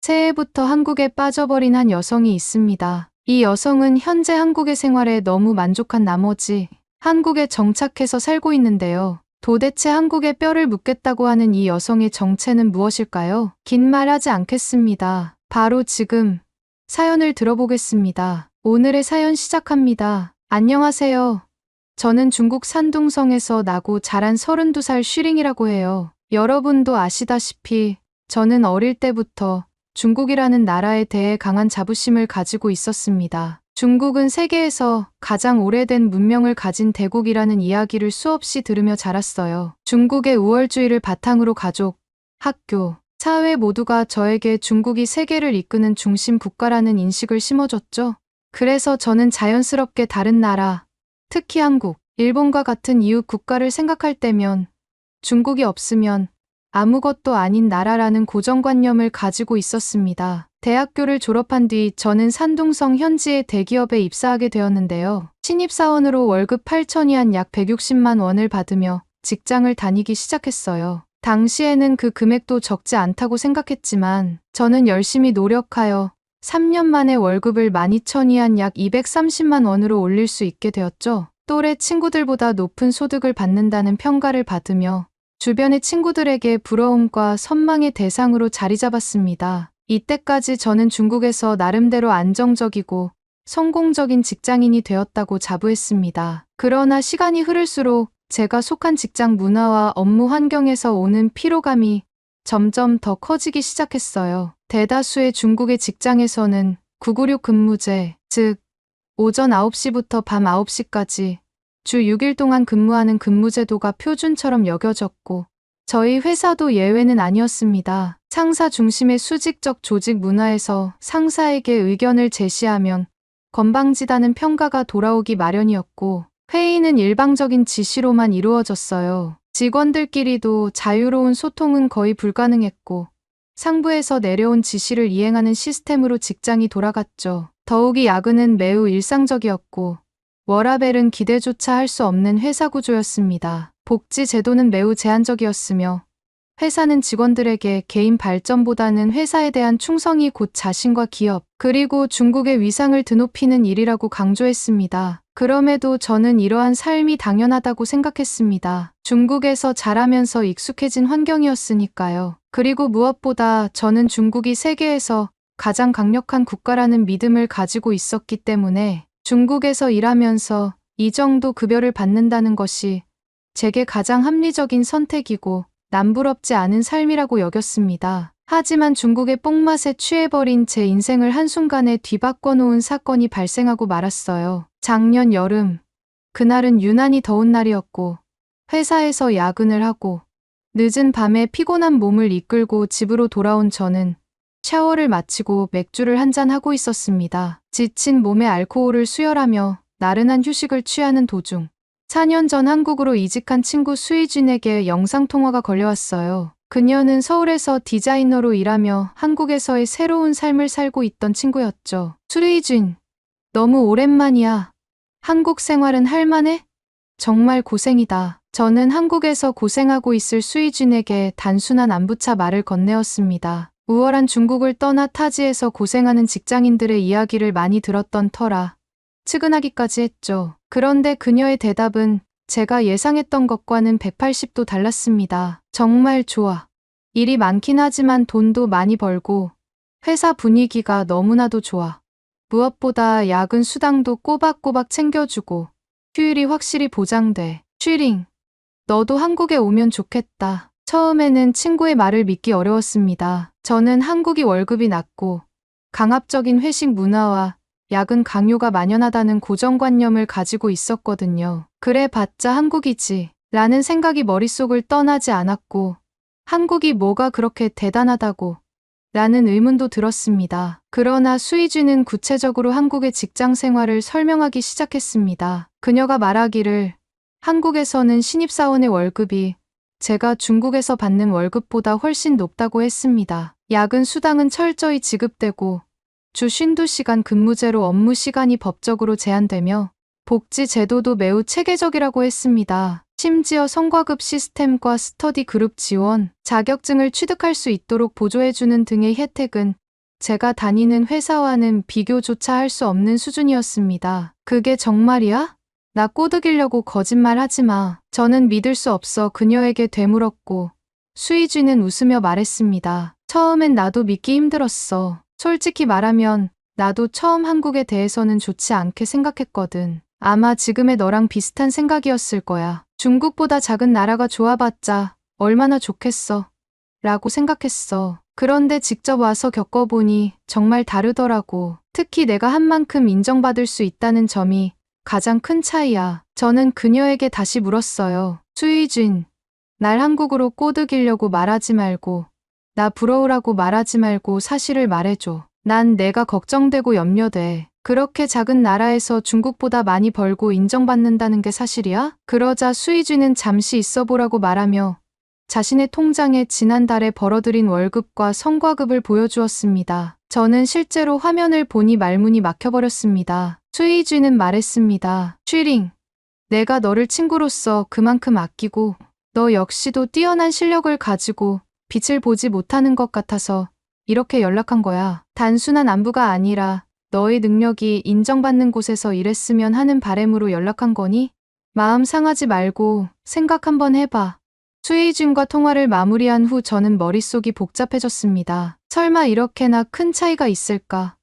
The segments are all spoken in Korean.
새해부터 한국에 빠져버린 한 여성이 있습니다. 이 여성은 현재 한국의 생활에 너무 만족한 나머지 한국에 정착해서 살고 있는데요. 도대체 한국에 뼈를 묻겠다고 하는 이 여성의 정체는 무엇일까요? 긴 말 하지 않겠습니다. 바로 지금 사연을 들어보겠습니다. 오늘의 사연 시작합니다. 안녕하세요. 저는 중국 산둥성에서 나고 자란 32살 쉬링이라고 해요. 여러분도 아시다시피 저는 어릴 때부터 중국이라는 나라에 대해 강한 자부심을 가지고 있었습니다. 중국은 세계에서 가장 오래된 문명을 가진 대국이라는 이야기를 수없이 들으며 자랐어요. 중국의 우월주의를 바탕으로 가족, 학교, 사회 모두가 저에게 중국이 세계를 이끄는 중심 국가라는 인식을 심어줬죠. 그래서 저는 자연스럽게 다른 나라, 특히 한국, 일본과 같은 이웃 국가를 생각할 때면 중국이 없으면 아무것도 아닌 나라라는 고정관념을 가지고 있었습니다. 대학교를 졸업한 뒤 저는 산둥성 현지의 대기업에 입사하게 되었는데요. 신입사원으로 월급 8,000위안 약 160만 원을 받으며 직장을 다니기 시작했어요. 당시에는 그 금액도 적지 않다고 생각했지만 저는 열심히 노력하여 3년 만에 월급을 12,000위안 약 230만 원으로 올릴 수 있게 되었죠. 또래 친구들보다 높은 소득을 받는다는 평가를 받으며 주변의 친구들에게 부러움과 선망의 대상으로 자리 잡았습니다. 이때까지 저는 중국에서 나름대로 안정적이고 성공적인 직장인이 되었다고 자부했습니다. 그러나 시간이 흐를수록 제가 속한 직장 문화와 업무 환경에서 오는 피로감이 점점 더 커지기 시작했어요. 대다수의 중국의 직장에서는 996 근무제, 즉 오전 9시부터 밤 9시까지 주 6일 동안 근무하는 근무제도가 표준처럼 여겨졌고 저희 회사도 예외는 아니었습니다. 상사 중심의 수직적 조직 문화에서 상사에게 의견을 제시하면 건방지다는 평가가 돌아오기 마련이었고 회의는 일방적인 지시로만 이루어졌어요. 직원들끼리도 자유로운 소통은 거의 불가능했고 상부에서 내려온 지시를 이행하는 시스템으로 직장이 돌아갔죠. 더욱이 야근은 매우 일상적이었고 워라밸은 기대조차 할 수 없는 회사 구조였습니다. 복지 제도는 매우 제한적이었으며 회사는 직원들에게 개인 발전보다는 회사에 대한 충성이 곧 자신과 기업, 그리고 중국의 위상을 드높이는 일이라고 강조했습니다. 그럼에도 저는 이러한 삶이 당연하다고 생각했습니다. 중국에서 자라면서 익숙해진 환경이었으니까요. 그리고 무엇보다 저는 중국이 세계에서 가장 강력한 국가라는 믿음을 가지고 있었기 때문에 중국에서 일하면서 이 정도 급여를 받는다는 것이 제게 가장 합리적인 선택이고 남부럽지 않은 삶이라고 여겼습니다. 하지만 중국의 뽕맛에 취해버린 제 인생을 한순간에 뒤바꿔 놓은 사건이 발생하고 말았어요. 작년 여름, 그날은 유난히 더운 날이었고 회사에서 야근을 하고 늦은 밤에 피곤한 몸을 이끌고 집으로 돌아온 저는 샤워를 마치고 맥주를 한잔 하고 있었습니다. 지친 몸에 알코올을 수혈하며 나른한 휴식을 취하는 도중 4년 전 한국으로 이직한 친구 수희준에게 영상통화가 걸려왔어요. 그녀는 서울에서 디자이너로 일하며 한국에서의 새로운 삶을 살고 있던 친구였죠. 수희준, 너무 오랜만이야. 한국 생활은 할만해? 정말 고생이다. 저는 한국에서 고생하고 있을 수희준에게 단순한 안부차 말을 건네었습니다. 우월한 중국을 떠나 타지에서 고생하는 직장인들의 이야기를 많이 들었던 터라 측은하기까지 했죠. 그런데 그녀의 대답은 제가 예상했던 것과는 180도 달랐습니다. 정말 좋아. 일이 많긴 하지만 돈도 많이 벌고 회사 분위기가 너무나도 좋아. 무엇보다 야근 수당도 꼬박꼬박 챙겨주고 휴일이 확실히 보장돼. 쉬링, 너도 한국에 오면 좋겠다. 처음에는 친구의 말을 믿기 어려웠습니다. 저는 한국이 월급이 낮고 강압적인 회식 문화와 야근 강요가 만연하다는 고정관념을 가지고 있었거든요. 그래 봤자 한국이지 라는 생각이 머릿속을 떠나지 않았고 한국이 뭐가 그렇게 대단하다고 라는 의문도 들었습니다. 그러나 수희주는 구체적으로 한국의 직장 생활을 설명하기 시작했습니다. 그녀가 말하기를 한국에서는 신입사원의 월급이 제가 중국에서 받는 월급보다 훨씬 높다고 했습니다. 야근 수당은 철저히 지급되고 주 52시간 근무제로 업무 시간이 법적으로 제한되며 복지 제도도 매우 체계적이라고 했습니다. 심지어 성과급 시스템과 스터디 그룹 지원, 자격증을 취득할 수 있도록 보조해주는 등의 혜택은 제가 다니는 회사와는 비교조차 할 수 없는 수준이었습니다. 그게 정말이야? 나 꼬드기려고 거짓말 하지 마. 저는 믿을 수 없어 그녀에게 되물었고 수희쥐는 웃으며 말했습니다. 처음엔 나도 믿기 힘들었어. 솔직히 말하면 나도 처음 한국에 대해서는 좋지 않게 생각했거든. 아마 지금의 너랑 비슷한 생각이었을 거야. 중국보다 작은 나라가 좋아봤자 얼마나 좋겠어. 라고 생각했어. 그런데 직접 와서 겪어보니 정말 다르더라고. 특히 내가 한 만큼 인정받을 수 있다는 점이 가장 큰 차이야. 저는 그녀에게 다시 물었어요. 수희진, 날 한국으로 꼬드기려고 말하지 말고, 나 부러우라고 말하지 말고 사실을 말해줘. 난 내가 걱정되고 염려돼. 그렇게 작은 나라에서 중국보다 많이 벌고 인정받는다는 게 사실이야? 그러자 수희진은 잠시 있어보라고 말하며 자신의 통장에 지난달에 벌어들인 월급과 성과급을 보여주었습니다. 저는 실제로 화면을 보니 말문이 막혀버렸습니다. 수희쥐는 말했습니다. 쉬링, 내가 너를 친구로서 그만큼 아끼고 너 역시도 뛰어난 실력을 가지고 빛을 보지 못하는 것 같아서 이렇게 연락한 거야. 단순한 안부가 아니라 너의 능력이 인정받는 곳에서 일했으면 하는 바람으로 연락한 거니? 마음 상하지 말고 생각 한번 해봐. 수혜진과 통화를 마무리한 후 저는 머릿속이 복잡해졌습니다. 설마 이렇게나 큰 차이가 있을까?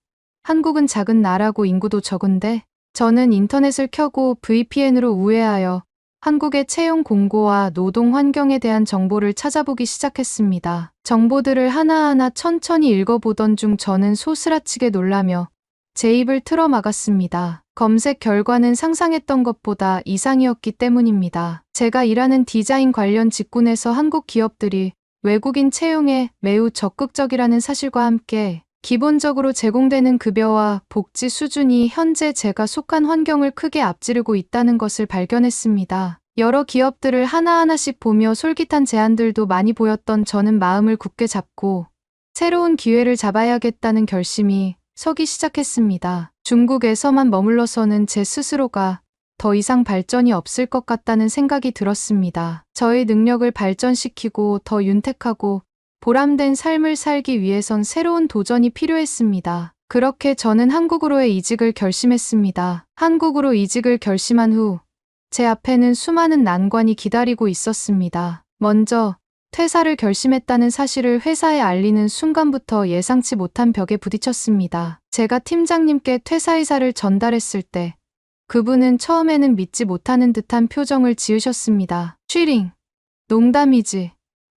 한국은 작은 나라고 인구도 적은데 저는 인터넷을 켜고 VPN으로 우회하여 한국의 채용 공고와 노동 환경에 대한 정보를 찾아보기 시작했습니다. 정보들을 하나하나 천천히 읽어보던 중 저는 소스라치게 놀라며 제 입을 틀어 막았습니다. 검색 결과는 상상했던 것보다 이상이었기 때문입니다. 제가 일하는 디자인 관련 직군에서 한국 기업들이 외국인 채용에 매우 적극적이라는 사실과 함께 기본적으로 제공되는 급여와 복지 수준이 현재 제가 속한 환경을 크게 앞지르고 있다는 것을 발견했습니다. 여러 기업들을 하나하나씩 보며 솔깃한 제안들도 많이 보였던 저는 마음을 굳게 잡고 새로운 기회를 잡아야겠다는 결심이 서기 시작했습니다. 중국에서만 머물러서는 제 스스로가 더 이상 발전이 없을 것 같다는 생각이 들었습니다. 저의 능력을 발전시키고 더 윤택하고 보람된 삶을 살기 위해선 새로운 도전이 필요했습니다. 그렇게 저는 한국으로의 이직을 결심했습니다. 한국으로 이직을 결심한 후 제 앞에는 수많은 난관이 기다리고 있었습니다. 먼저 퇴사를 결심했다는 사실을 회사에 알리는 순간부터 예상치 못한 벽에 부딪혔습니다. 제가 팀장님께 퇴사 의사를 전달했을 때 그분은 처음에는 믿지 못하는 듯한 표정을 지으셨습니다. 쉬링, 농담이지.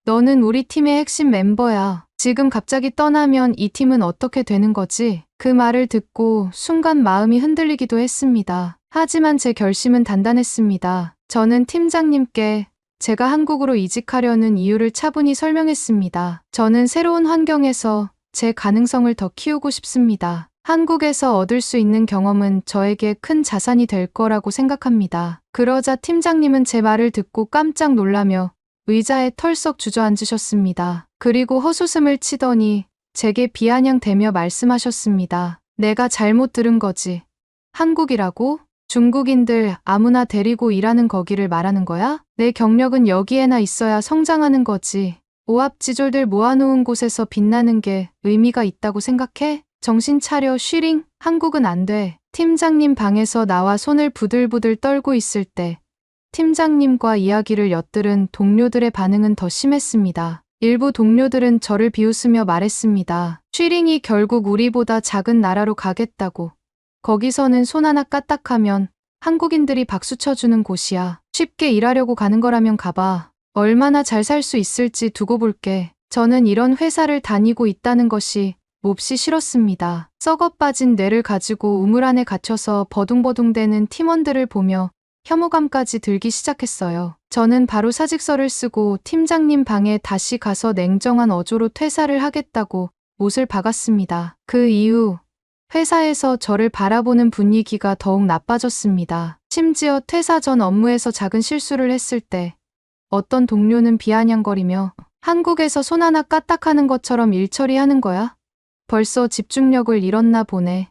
너는 우리 팀의 핵심 멤버야. 지금 갑자기 떠나면 이 팀은 어떻게 되는 거지? 그 말을 듣고 순간 마음이 흔들리기도 했습니다. 하지만 제 결심은 단단했습니다. 저는 팀장님께 제가 한국으로 이직하려는 이유를 차분히 설명했습니다. 저는 새로운 환경에서 제 가능성을 더 키우고 싶습니다. 한국에서 얻을 수 있는 경험은 저에게 큰 자산이 될 거라고 생각합니다. 그러자 팀장님은 제 말을 듣고 깜짝 놀라며 의자에 털썩 주저앉으셨습니다. 그리고 헛웃음을 치더니 제게 비아냥대며 말씀하셨습니다. 내가 잘못 들은 거지. 한국이라고? 중국인들 아무나 데리고 일하는 거기를 말하는 거야? 내 경력은 여기에나 있어야 성장하는 거지. 오합지졸들 모아놓은 곳에서 빛나는 게 의미가 있다고 생각해? 정신 차려 쉬링. 한국은 안 돼. 팀장님 방에서 나와 손을 부들부들 떨고 있을 때 팀장님과 이야기를 엿들은 동료들의 반응은 더 심했습니다. 일부 동료들은 저를 비웃으며 말했습니다. 쉬링이 결국 우리보다 작은 나라로 가겠다고. 거기서는 손 하나 까딱하면 한국인들이 박수 쳐주는 곳이야. 쉽게 일하려고 가는 거라면 가봐. 얼마나 잘 살 수 있을지 두고 볼게. 저는 이런 회사를 다니고 있다는 것이 몹시 싫었습니다. 썩어 빠진 뇌를 가지고 우물 안에 갇혀서 버둥버둥대는 팀원들을 보며 혐오감까지 들기 시작했어요. 저는 바로 사직서를 쓰고 팀장님 방에 다시 가서 냉정한 어조로 퇴사를 하겠다고 못을 박았습니다. 그 이후 회사에서 저를 바라보는 분위기가 더욱 나빠졌습니다. 심지어 퇴사 전 업무에서 작은 실수를 했을 때 어떤 동료는 비아냥거리며 한국에서 손 하나 까딱하는 것처럼 일 처리하는 거야? 벌써 집중력을 잃었나 보네.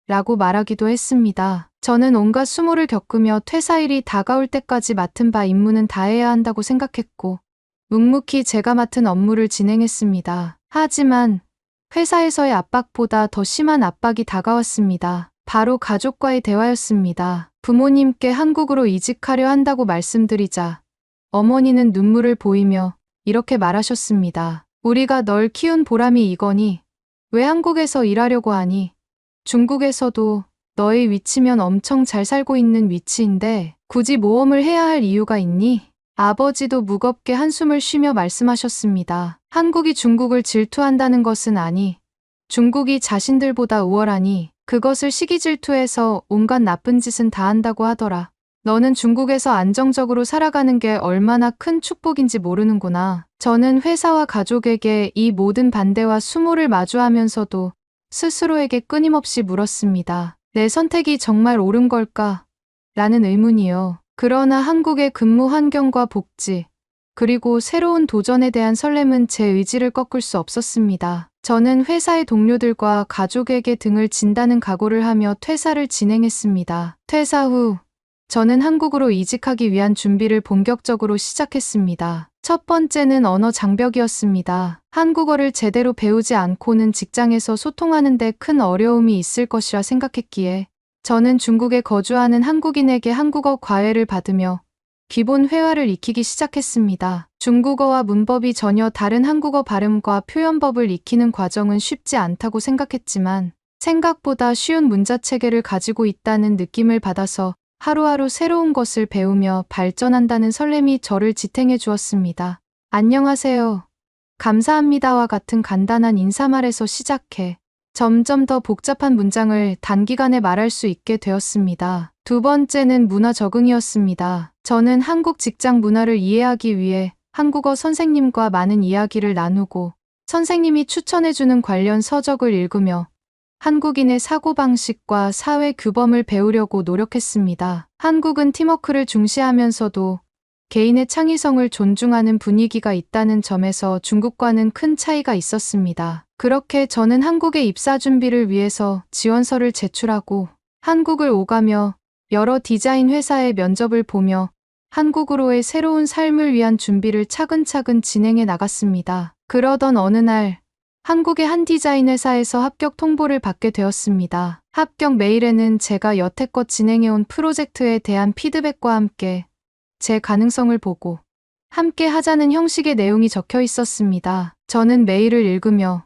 라고 말하기도 했습니다. 저는 온갖 수모를 겪으며 퇴사일이 다가올 때까지 맡은 바 임무는 다해야 한다고 생각했고 묵묵히 제가 맡은 업무를 진행했습니다. 하지만 회사에서의 압박보다 더 심한 압박이 다가왔습니다. 바로 가족과의 대화였습니다. 부모님께 한국으로 이직하려 한다고 말씀드리자 어머니는 눈물을 보이며 이렇게 말하셨습니다. 우리가 널 키운 보람이 이거니? 왜 한국에서 일하려고 하니? 중국에서도 너의 위치면 엄청 잘 살고 있는 위치인데 굳이 모험을 해야 할 이유가 있니? 아버지도 무겁게 한숨을 쉬며 말씀하셨습니다. 한국이 중국을 질투한다는 것은 아니, 중국이 자신들보다 우월하니 그것을 시기 질투해서 온갖 나쁜 짓은 다 한다고 하더라. 너는 중국에서 안정적으로 살아가는 게 얼마나 큰 축복인지 모르는구나. 저는 회사와 가족에게 이 모든 반대와 수모를 마주하면서도 스스로에게 끊임없이 물었습니다. 내 선택이 정말 옳은 걸까? 라는 의문이요. 그러나 한국의 근무 환경과 복지, 그리고 새로운 도전에 대한 설렘은 제 의지를 꺾을 수 없었습니다. 저는 회사의 동료들과 가족에게 등을 진다는 각오를 하며 퇴사를 진행했습니다. 퇴사 후 저는 한국으로 이직하기 위한 준비를 본격적으로 시작했습니다. 첫 번째는 언어 장벽이었습니다. 한국어를 제대로 배우지 않고는 직장에서 소통하는 데 큰 어려움이 있을 것이라 생각했기에 저는 중국에 거주하는 한국인에게 한국어 과외를 받으며 기본 회화를 익히기 시작했습니다. 중국어와 문법이 전혀 다른 한국어 발음과 표현법을 익히는 과정은 쉽지 않다고 생각했지만 생각보다 쉬운 문자 체계를 가지고 있다는 느낌을 받아서 하루하루 새로운 것을 배우며 발전한다는 설렘이 저를 지탱해 주었습니다. 안녕하세요. 감사합니다와 같은 간단한 인사말에서 시작해 점점 더 복잡한 문장을 단기간에 말할 수 있게 되었습니다. 두 번째는 문화 적응이었습니다. 저는 한국 직장 문화를 이해하기 위해 한국어 선생님과 많은 이야기를 나누고 선생님이 추천해주는 관련 서적을 읽으며 한국인의 사고방식과 사회 규범을 배우려고 노력했습니다. 한국은 팀워크를 중시하면서도 개인의 창의성을 존중하는 분위기가 있다는 점에서 중국과는 큰 차이가 있었습니다. 그렇게 저는 한국의 입사 준비를 위해서 지원서를 제출하고 한국을 오가며 여러 디자인 회사의 면접을 보며 한국으로의 새로운 삶을 위한 준비를 차근차근 진행해 나갔습니다. 그러던 어느 날 한국의 한 디자인 회사에서 합격 통보를 받게 되었습니다. 합격 메일에는 제가 여태껏 진행해온 프로젝트에 대한 피드백과 함께 제 가능성을 보고 함께 하자는 형식의 내용이 적혀 있었습니다. 저는 메일을 읽으며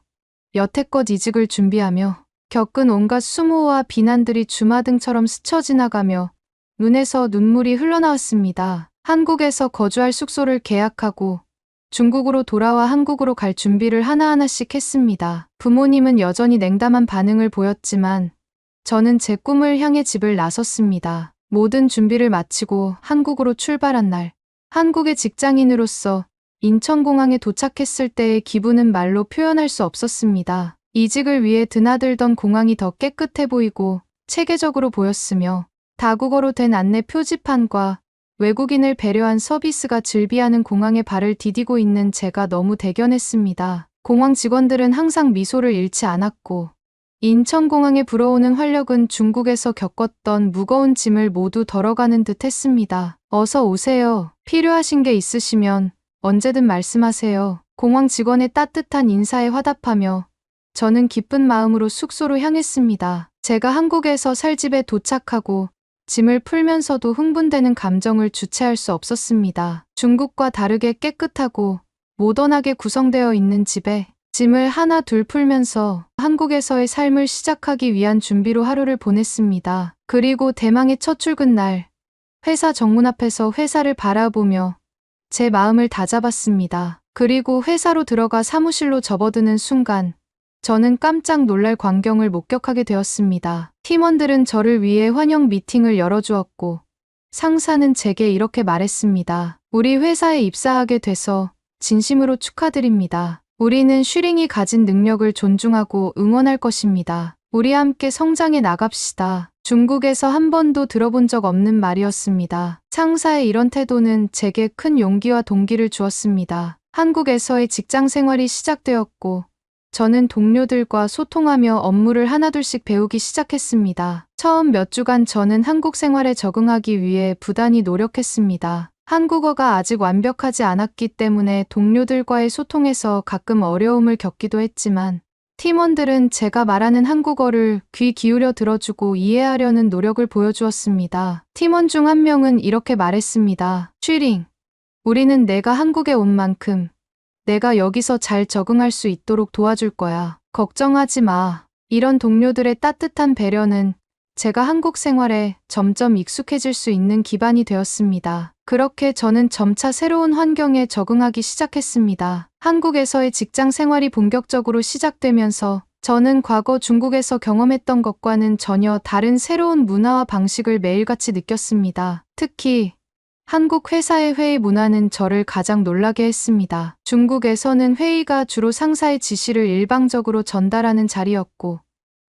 여태껏 이직을 준비하며 겪은 온갖 수모와 비난들이 주마등처럼 스쳐 지나가며 눈에서 눈물이 흘러나왔습니다. 한국에서 거주할 숙소를 계약하고 중국으로 돌아와 한국으로 갈 준비를 하나하나씩 했습니다. 부모님은 여전히 냉담한 반응을 보였지만 저는 제 꿈을 향해 집을 나섰습니다. 모든 준비를 마치고 한국으로 출발한 날, 한국의 직장인으로서 인천공항에 도착했을 때의 기분은 말로 표현할 수 없었습니다. 이직을 위해 드나들던 공항이 더 깨끗해 보이고 체계적으로 보였으며 다국어로 된 안내 표지판과 외국인을 배려한 서비스가 즐비하는 공항에 발을 디디고 있는 제가 너무 대견했습니다. 공항 직원들은 항상 미소를 잃지 않았고 인천공항에 불어오는 활력은 중국에서 겪었던 무거운 짐을 모두 덜어가는 듯 했습니다. 어서 오세요. 필요하신 게 있으시면 언제든 말씀하세요. 공항 직원의 따뜻한 인사에 화답하며 저는 기쁜 마음으로 숙소로 향했습니다. 제가 한국에서 살 집에 도착하고 짐을 풀면서도 흥분되는 감정을 주체할 수 없었습니다. 중국과 다르게 깨끗하고 모던하게 구성되어 있는 집에 짐을 하나 둘 풀면서 한국에서의 삶을 시작하기 위한 준비로 하루를 보냈습니다. 그리고 대망의 첫 출근 날, 회사 정문 앞에서 회사를 바라보며 제 마음을 다잡았습니다. 그리고 회사로 들어가 사무실로 접어드는 순간 저는 깜짝 놀랄 광경을 목격하게 되었습니다. 팀원들은 저를 위해 환영 미팅을 열어주었고 상사는 제게 이렇게 말했습니다. 우리 회사에 입사하게 돼서 진심으로 축하드립니다. 우리는 슈링이 가진 능력을 존중하고 응원할 것입니다. 우리 함께 성장해 나갑시다. 중국에서 한 번도 들어본 적 없는 말이었습니다. 상사의 이런 태도는 제게 큰 용기와 동기를 주었습니다. 한국에서의 직장 생활이 시작되었고 저는 동료들과 소통하며 업무를 하나둘씩 배우기 시작했습니다. 처음 몇 주간 저는 한국 생활에 적응하기 위해 부단히 노력했습니다. 한국어가 아직 완벽하지 않았기 때문에 동료들과의 소통에서 가끔 어려움을 겪기도 했지만 팀원들은 제가 말하는 한국어를 귀 기울여 들어주고 이해하려는 노력을 보여주었습니다. 팀원 중 한 명은 이렇게 말했습니다. 쉬링, 우리는 내가 한국에 온 만큼 내가 여기서 잘 적응할 수 있도록 도와줄 거야. 걱정하지 마. 이런 동료들의 따뜻한 배려는 제가 한국 생활에 점점 익숙해질 수 있는 기반이 되었습니다. 그렇게 저는 점차 새로운 환경에 적응하기 시작했습니다. 한국에서의 직장 생활이 본격적으로 시작되면서 저는 과거 중국에서 경험했던 것과는 전혀 다른 새로운 문화와 방식을 매일같이 느꼈습니다. 특히 한국 회사의 회의 문화는 저를 가장 놀라게 했습니다. 중국에서는 회의가 주로 상사의 지시를 일방적으로 전달하는 자리였고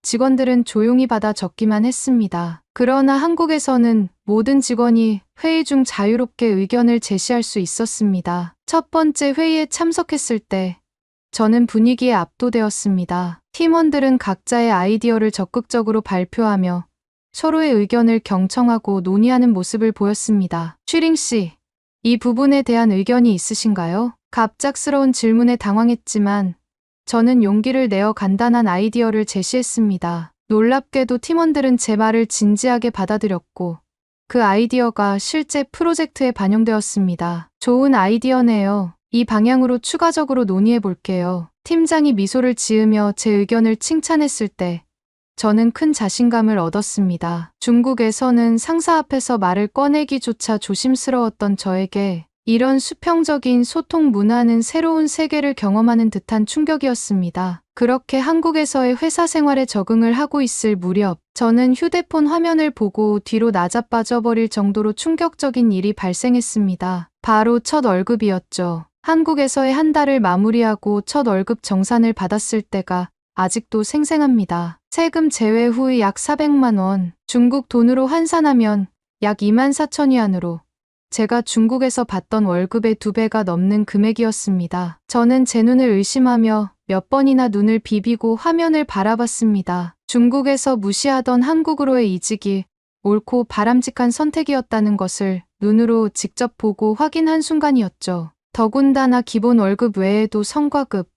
직원들은 조용히 받아 적기만 했습니다. 그러나 한국에서는 모든 직원이 회의 중 자유롭게 의견을 제시할 수 있었습니다. 첫 번째 회의에 참석했을 때 저는 분위기에 압도되었습니다. 팀원들은 각자의 아이디어를 적극적으로 발표하며 서로의 의견을 경청하고 논의하는 모습을 보였습니다. 쉬링 씨, 이 부분에 대한 의견이 있으신가요? 갑작스러운 질문에 당황했지만 저는 용기를 내어 간단한 아이디어를 제시했습니다. 놀랍게도 팀원들은 제 말을 진지하게 받아들였고 그 아이디어가 실제 프로젝트에 반영되었습니다. 좋은 아이디어네요. 이 방향으로 추가적으로 논의해 볼게요. 팀장이 미소를 지으며 제 의견을 칭찬했을 때 저는 큰 자신감을 얻었습니다. 중국에서는 상사 앞에서 말을 꺼내기조차 조심스러웠던 저에게 이런 수평적인 소통 문화는 새로운 세계를 경험하는 듯한 충격이었습니다. 그렇게 한국에서의 회사 생활에 적응을 하고 있을 무렵 저는 휴대폰 화면을 보고 뒤로 나자빠져 버릴 정도로 충격적인 일이 발생했습니다. 바로 첫 월급이었죠. 한국에서의 한 달을 마무리하고 첫 월급 정산을 받았을 때가 아직도 생생합니다. 세금 제외 후 약 400만 원, 중국 돈으로 환산하면 약 24,000위안으로 제가 중국에서 받던 월급의 2배가 넘는 금액이었습니다. 저는 제 눈을 의심하며 몇 번이나 눈을 비비고 화면을 바라봤습니다. 중국에서 무시하던 한국으로의 이직이 옳고 바람직한 선택이었다는 것을 눈으로 직접 보고 확인한 순간이었죠. 더군다나 기본 월급 외에도 성과급,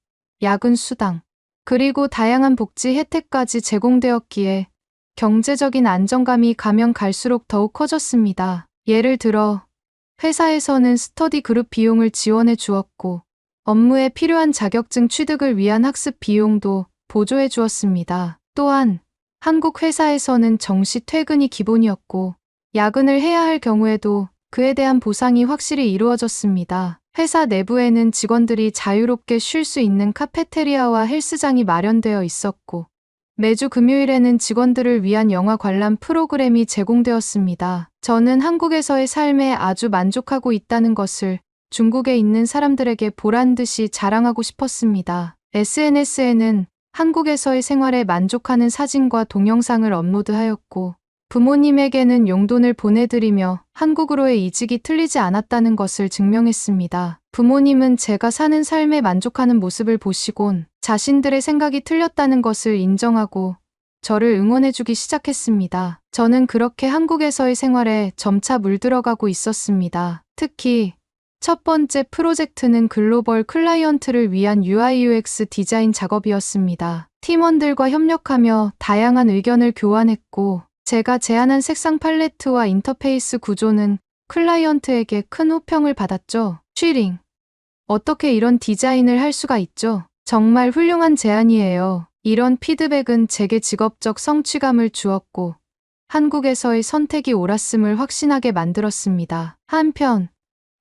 야근 수당, 그리고 다양한 복지 혜택까지 제공되었기에 경제적인 안정감이 가면 갈수록 더욱 커졌습니다. 예를 들어 회사에서는 스터디 그룹 비용을 지원해 주었고 업무에 필요한 자격증 취득을 위한 학습 비용도 보조해 주었습니다. 또한 한국 회사에서는 정시 퇴근이 기본이었고 야근을 해야 할 경우에도 그에 대한 보상이 확실히 이루어졌습니다. 회사 내부에는 직원들이 자유롭게 쉴 수 있는 카페테리아와 헬스장이 마련되어 있었고 매주 금요일에는 직원들을 위한 영화 관람 프로그램이 제공되었습니다. 저는 한국에서의 삶에 아주 만족하고 있다는 것을 중국에 있는 사람들에게 보란듯이 자랑하고 싶었습니다. SNS에는 한국에서의 생활에 만족하는 사진과 동영상을 업로드하였고 부모님에게는 용돈을 보내드리며 한국으로의 이직이 틀리지 않았다는 것을 증명했습니다. 부모님은 제가 사는 삶에 만족하는 모습을 보시곤 자신들의 생각이 틀렸다는 것을 인정하고 저를 응원해주기 시작했습니다. 저는 그렇게 한국에서의 생활에 점차 물들어가고 있었습니다. 특히 첫 번째 프로젝트는 글로벌 클라이언트를 위한 UI/UX 디자인 작업이었습니다. 팀원들과 협력하며 다양한 의견을 교환했고 제가 제안한 색상 팔레트와 인터페이스 구조는 클라이언트에게 큰 호평을 받았죠. 쉬링, 어떻게 이런 디자인을 할 수가 있죠? 정말 훌륭한 제안이에요. 이런 피드백은 제게 직업적 성취감을 주었고 한국에서의 선택이 옳았음을 확신하게 만들었습니다. 한편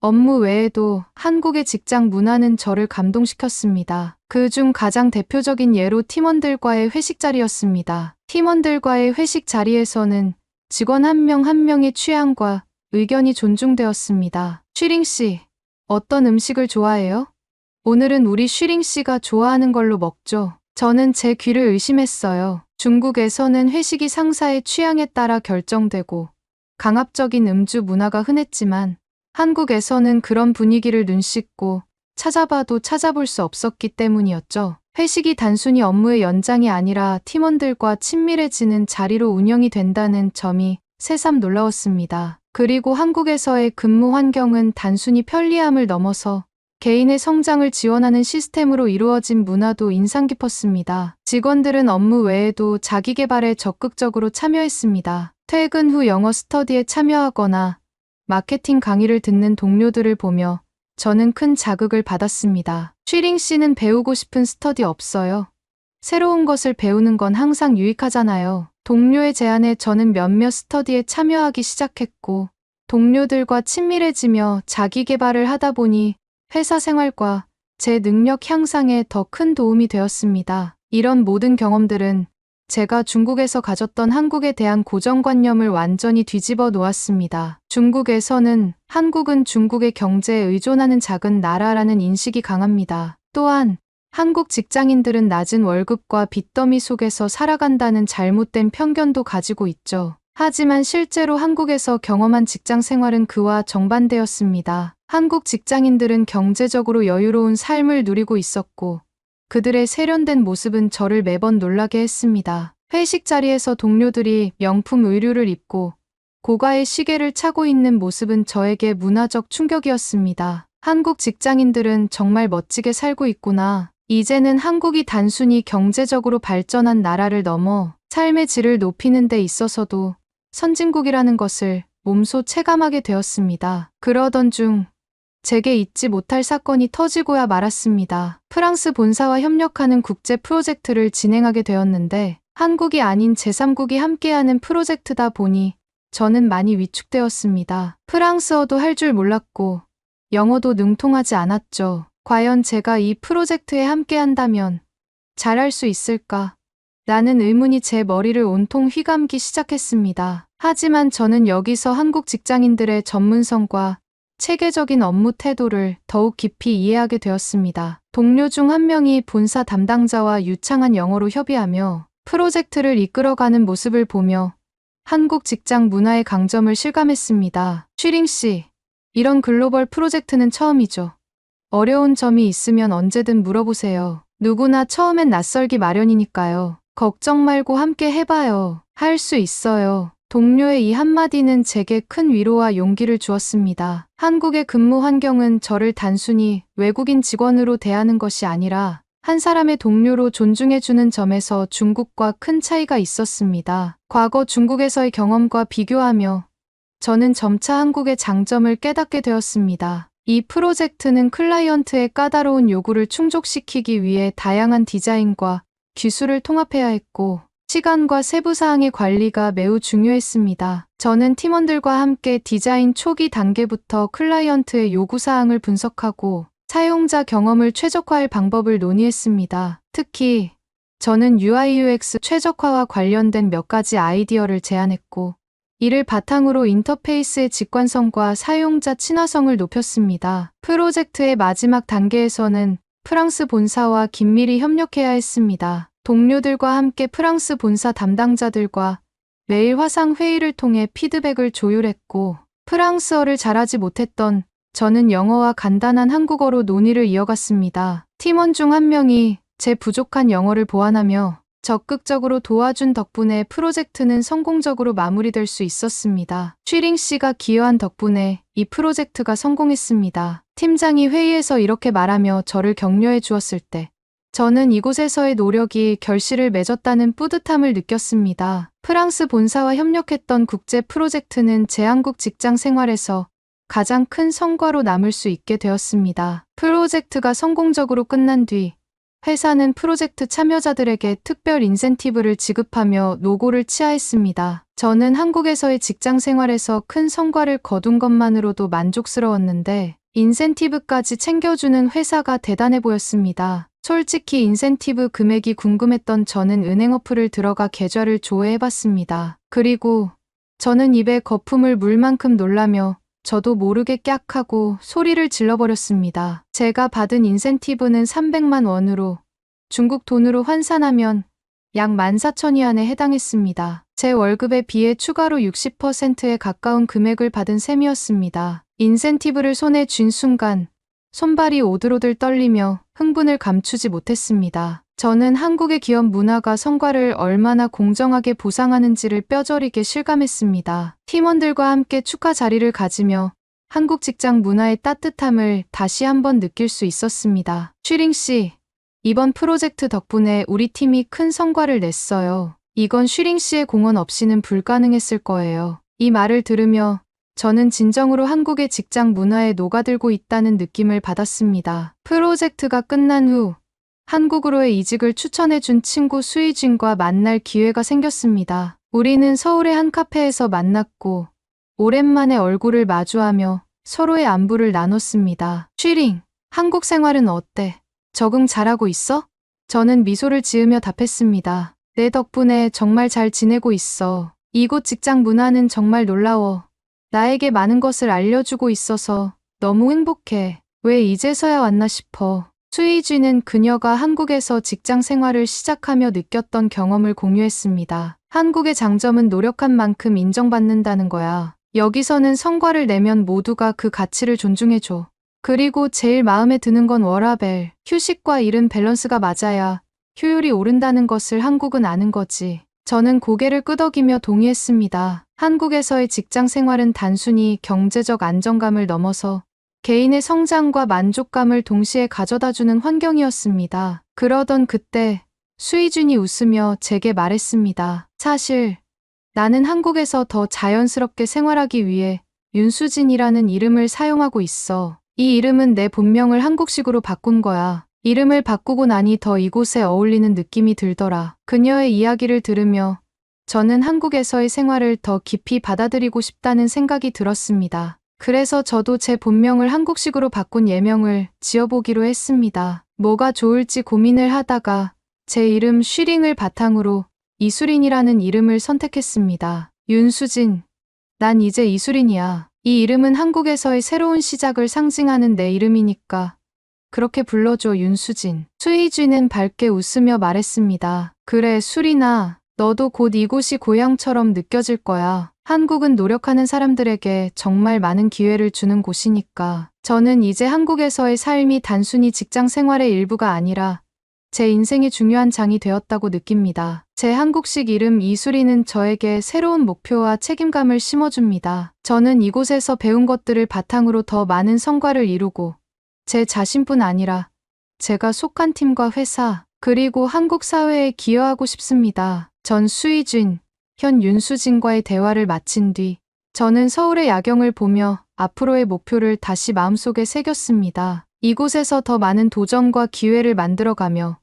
업무 외에도 한국의 직장 문화는 저를 감동시켰습니다. 그중 가장 대표적인 예로 팀원들과의 회식 자리였습니다. 팀원들과의 회식 자리에서는 직원 한 명 한 명의 취향과 의견이 존중되었습니다. 쉬링 씨, 어떤 음식을 좋아해요? 오늘은 우리 쉬링 씨가 좋아하는 걸로 먹죠. 저는 제 귀를 의심했어요. 중국에서는 회식이 상사의 취향에 따라 결정되고 강압적인 음주 문화가 흔했지만 한국에서는 그런 분위기를 눈씻고 찾아봐도 찾아볼 수 없었기 때문이었죠. 회식이 단순히 업무의 연장이 아니라 팀원들과 친밀해지는 자리로 운영이 된다는 점이 새삼 놀라웠습니다. 그리고 한국에서의 근무 환경은 단순히 편리함을 넘어서 개인의 성장을 지원하는 시스템으로 이루어진 문화도 인상 깊었습니다. 직원들은 업무 외에도 자기 개발에 적극적으로 참여했습니다. 퇴근 후 영어 스터디에 참여하거나 마케팅 강의를 듣는 동료들을 보며 저는 큰 자극을 받았습니다. 쉬링 씨는 배우고 싶은 스터디 없어요? 새로운 것을 배우는 건 항상 유익하잖아요. 동료의 제안에 저는 몇몇 스터디에 참여하기 시작했고, 동료들과 친밀해지며 자기 개발을 하다 보니 회사 생활과 제 능력 향상에 더 큰 도움이 되었습니다. 이런 모든 경험들은 제가 중국에서 가졌던 한국에 대한 고정관념을 완전히 뒤집어 놓았습니다. 중국에서는 한국은 중국의 경제에 의존하는 작은 나라라는 인식이 강합니다. 또한 한국 직장인들은 낮은 월급과 빚더미 속에서 살아간다는 잘못된 편견도 가지고 있죠. 하지만 실제로 한국에서 경험한 직장 생활은 그와 정반대였습니다. 한국 직장인들은 경제적으로 여유로운 삶을 누리고 있었고, 그들의 세련된 모습은 저를 매번 놀라게 했습니다. 회식 자리에서 동료들이 명품 의류를 입고 고가의 시계를 차고 있는 모습은 저에게 문화적 충격이었습니다. 한국 직장인들은 정말 멋지게 살고 있구나. 이제는 한국이 단순히 경제적으로 발전한 나라를 넘어 삶의 질을 높이는 데 있어서도 선진국이라는 것을 몸소 체감하게 되었습니다. 그러던 중 제게 잊지 못할 사건이 터지고야 말았습니다. 프랑스 본사와 협력하는 국제 프로젝트를 진행하게 되었는데 한국이 아닌 제3국이 함께하는 프로젝트다 보니 저는 많이 위축되었습니다. 프랑스어도 할 줄 몰랐고 영어도 능통하지 않았죠. 과연 제가 이 프로젝트에 함께한다면 잘할 수 있을까? 라는 의문이 제 머리를 온통 휘감기 시작했습니다. 하지만 저는 여기서 한국 직장인들의 전문성과 체계적인 업무 태도를 더욱 깊이 이해하게 되었습니다. 동료 중 한 명이 본사 담당자와 유창한 영어로 협의하며 프로젝트를 이끌어가는 모습을 보며 한국 직장 문화의 강점을 실감했습니다. 쉬링 씨, 이런 글로벌 프로젝트는 처음이죠. 어려운 점이 있으면 언제든 물어보세요. 누구나 처음엔 낯설기 마련이니까요. 걱정 말고 함께 해봐요. 할 수 있어요. 동료의 이 한마디는 제게 큰 위로와 용기를 주었습니다. 한국의 근무 환경은 저를 단순히 외국인 직원으로 대하는 것이 아니라 한 사람의 동료로 존중해주는 점에서 중국과 큰 차이가 있었습니다. 과거 중국에서의 경험과 비교하며 저는 점차 한국의 장점을 깨닫게 되었습니다. 이 프로젝트는 클라이언트의 까다로운 요구를 충족시키기 위해 다양한 디자인과 기술을 통합해야 했고, 시간과 세부사항의 관리가 매우 중요했습니다. 저는 팀원들과 함께 디자인 초기 단계부터 클라이언트의 요구사항을 분석하고 사용자 경험을 최적화할 방법을 논의했습니다. 특히 저는 UI/UX 최적화와 관련된 몇 가지 아이디어를 제안했고, 이를 바탕으로 인터페이스의 직관성과 사용자 친화성을 높였습니다. 프로젝트의 마지막 단계에서는 프랑스 본사와 긴밀히 협력해야 했습니다. 동료들과 함께 프랑스 본사 담당자들과 매일 화상 회의를 통해 피드백을 조율했고, 프랑스어를 잘하지 못했던 저는 영어와 간단한 한국어로 논의를 이어갔습니다. 팀원 중 한 명이 제 부족한 영어를 보완하며 적극적으로 도와준 덕분에 프로젝트는 성공적으로 마무리될 수 있었습니다. 쉬링 씨가 기여한 덕분에 이 프로젝트가 성공했습니다. 팀장이 회의에서 이렇게 말하며 저를 격려해 주었을 때 저는 이곳에서의 노력이 결실을 맺었다는 뿌듯함을 느꼈습니다. 프랑스 본사와 협력했던 국제 프로젝트는 제 한국 직장 생활에서 가장 큰 성과로 남을 수 있게 되었습니다. 프로젝트가 성공적으로 끝난 뒤 회사는 프로젝트 참여자들에게 특별 인센티브를 지급하며 노고를 치하했습니다. 저는 한국에서의 직장 생활에서 큰 성과를 거둔 것만으로도 만족스러웠는데 인센티브까지 챙겨주는 회사가 대단해 보였습니다. 솔직히 인센티브 금액이 궁금했던 저는 은행 어플을 들어가 계좌를 조회해봤습니다. 그리고 저는 입에 거품을 물 만큼 놀라며 저도 모르게 깍 하고 소리를 질러버렸습니다. 제가 받은 인센티브는 300만 원으로 중국 돈으로 환산하면 약 14,000위안에 해당했습니다. 제 월급에 비해 추가로 60%에 가까운 금액을 받은 셈이었습니다. 인센티브를 손에 쥔 순간 손발이 오들오들 떨리며 흥분을 감추지 못했습니다. 저는 한국의 기업 문화가 성과를 얼마나 공정하게 보상하는지를 뼈저리게 실감했습니다. 팀원들과 함께 축하 자리를 가지며 한국 직장 문화의 따뜻함을 다시 한번 느낄 수 있었습니다. 슈링 씨, 이번 프로젝트 덕분에 우리 팀이 큰 성과를 냈어요. 이건 슈링 씨의 공헌 없이는 불가능했을 거예요. 이 말을 들으며 저는 진정으로 한국의 직장 문화에 녹아들고 있다는 느낌을 받았습니다. 프로젝트가 끝난 후 한국으로의 이직을 추천해준 친구 수희준과 만날 기회가 생겼습니다. 우리는 서울의 한 카페에서 만났고 오랜만에 얼굴을 마주하며 서로의 안부를 나눴습니다. 슈링, 한국 생활은 어때? 적응 잘하고 있어? 저는 미소를 지으며 답했습니다. 내 덕분에 정말 잘 지내고 있어. 이곳 직장 문화는 정말 놀라워. 나에게 많은 것을 알려주고 있어서 너무 행복해. 왜 이제서야 왔나 싶어. 수희쥐는 그녀가 한국에서 직장 생활을 시작하며 느꼈던 경험을 공유했습니다. 한국의 장점은 노력한 만큼 인정받는다는 거야. 여기서는 성과를 내면 모두가 그 가치를 존중해줘. 그리고 제일 마음에 드는 건 워라밸. 휴식과 일은 밸런스가 맞아야 효율이 오른다는 것을 한국은 아는 거지. 저는 고개를 끄덕이며 동의했습니다. 한국에서의 직장 생활은 단순히 경제적 안정감을 넘어서 개인의 성장과 만족감을 동시에 가져다주는 환경이었습니다. 그러던 그때 수희준이 웃으며 제게 말했습니다. 사실 나는 한국에서 더 자연스럽게 생활하기 위해 윤수진이라는 이름을 사용하고 있어. 이 이름은 내 본명을 한국식으로 바꾼 거야. 이름을 바꾸고 나니 더 이곳에 어울리는 느낌이 들더라. 그녀의 이야기를 들으며 저는 한국에서의 생활을 더 깊이 받아들이고 싶다는 생각이 들었습니다. 그래서 저도 제 본명을 한국식으로 바꾼 예명을 지어보기로 했습니다. 뭐가 좋을지 고민을 하다가 제 이름 슈링을 바탕으로 이수린이라는 이름을 선택했습니다. 윤수진, 난 이제 이수린이야. 이 이름은 한국에서의 새로운 시작을 상징하는 내 이름이니까 그렇게 불러줘 윤수진. 수희쥐는 밝게 웃으며 말했습니다. 그래 수린아, 너도 곧 이곳이 고향처럼 느껴질 거야. 한국은 노력하는 사람들에게 정말 많은 기회를 주는 곳이니까. 저는 이제 한국에서의 삶이 단순히 직장 생활의 일부가 아니라 제 인생의 중요한 장이 되었다고 느낍니다. 제 한국식 이름 이수리는 저에게 새로운 목표와 책임감을 심어줍니다. 저는 이곳에서 배운 것들을 바탕으로 더 많은 성과를 이루고 제 자신뿐 아니라 제가 속한 팀과 회사, 그리고 한국 사회에 기여하고 싶습니다. 전 수희준, 현 윤수진과의 대화를 마친 뒤 저는 서울의 야경을 보며 앞으로의 목표를 다시 마음속에 새겼습니다. 이곳에서 더 많은 도전과 기회를 만들어가며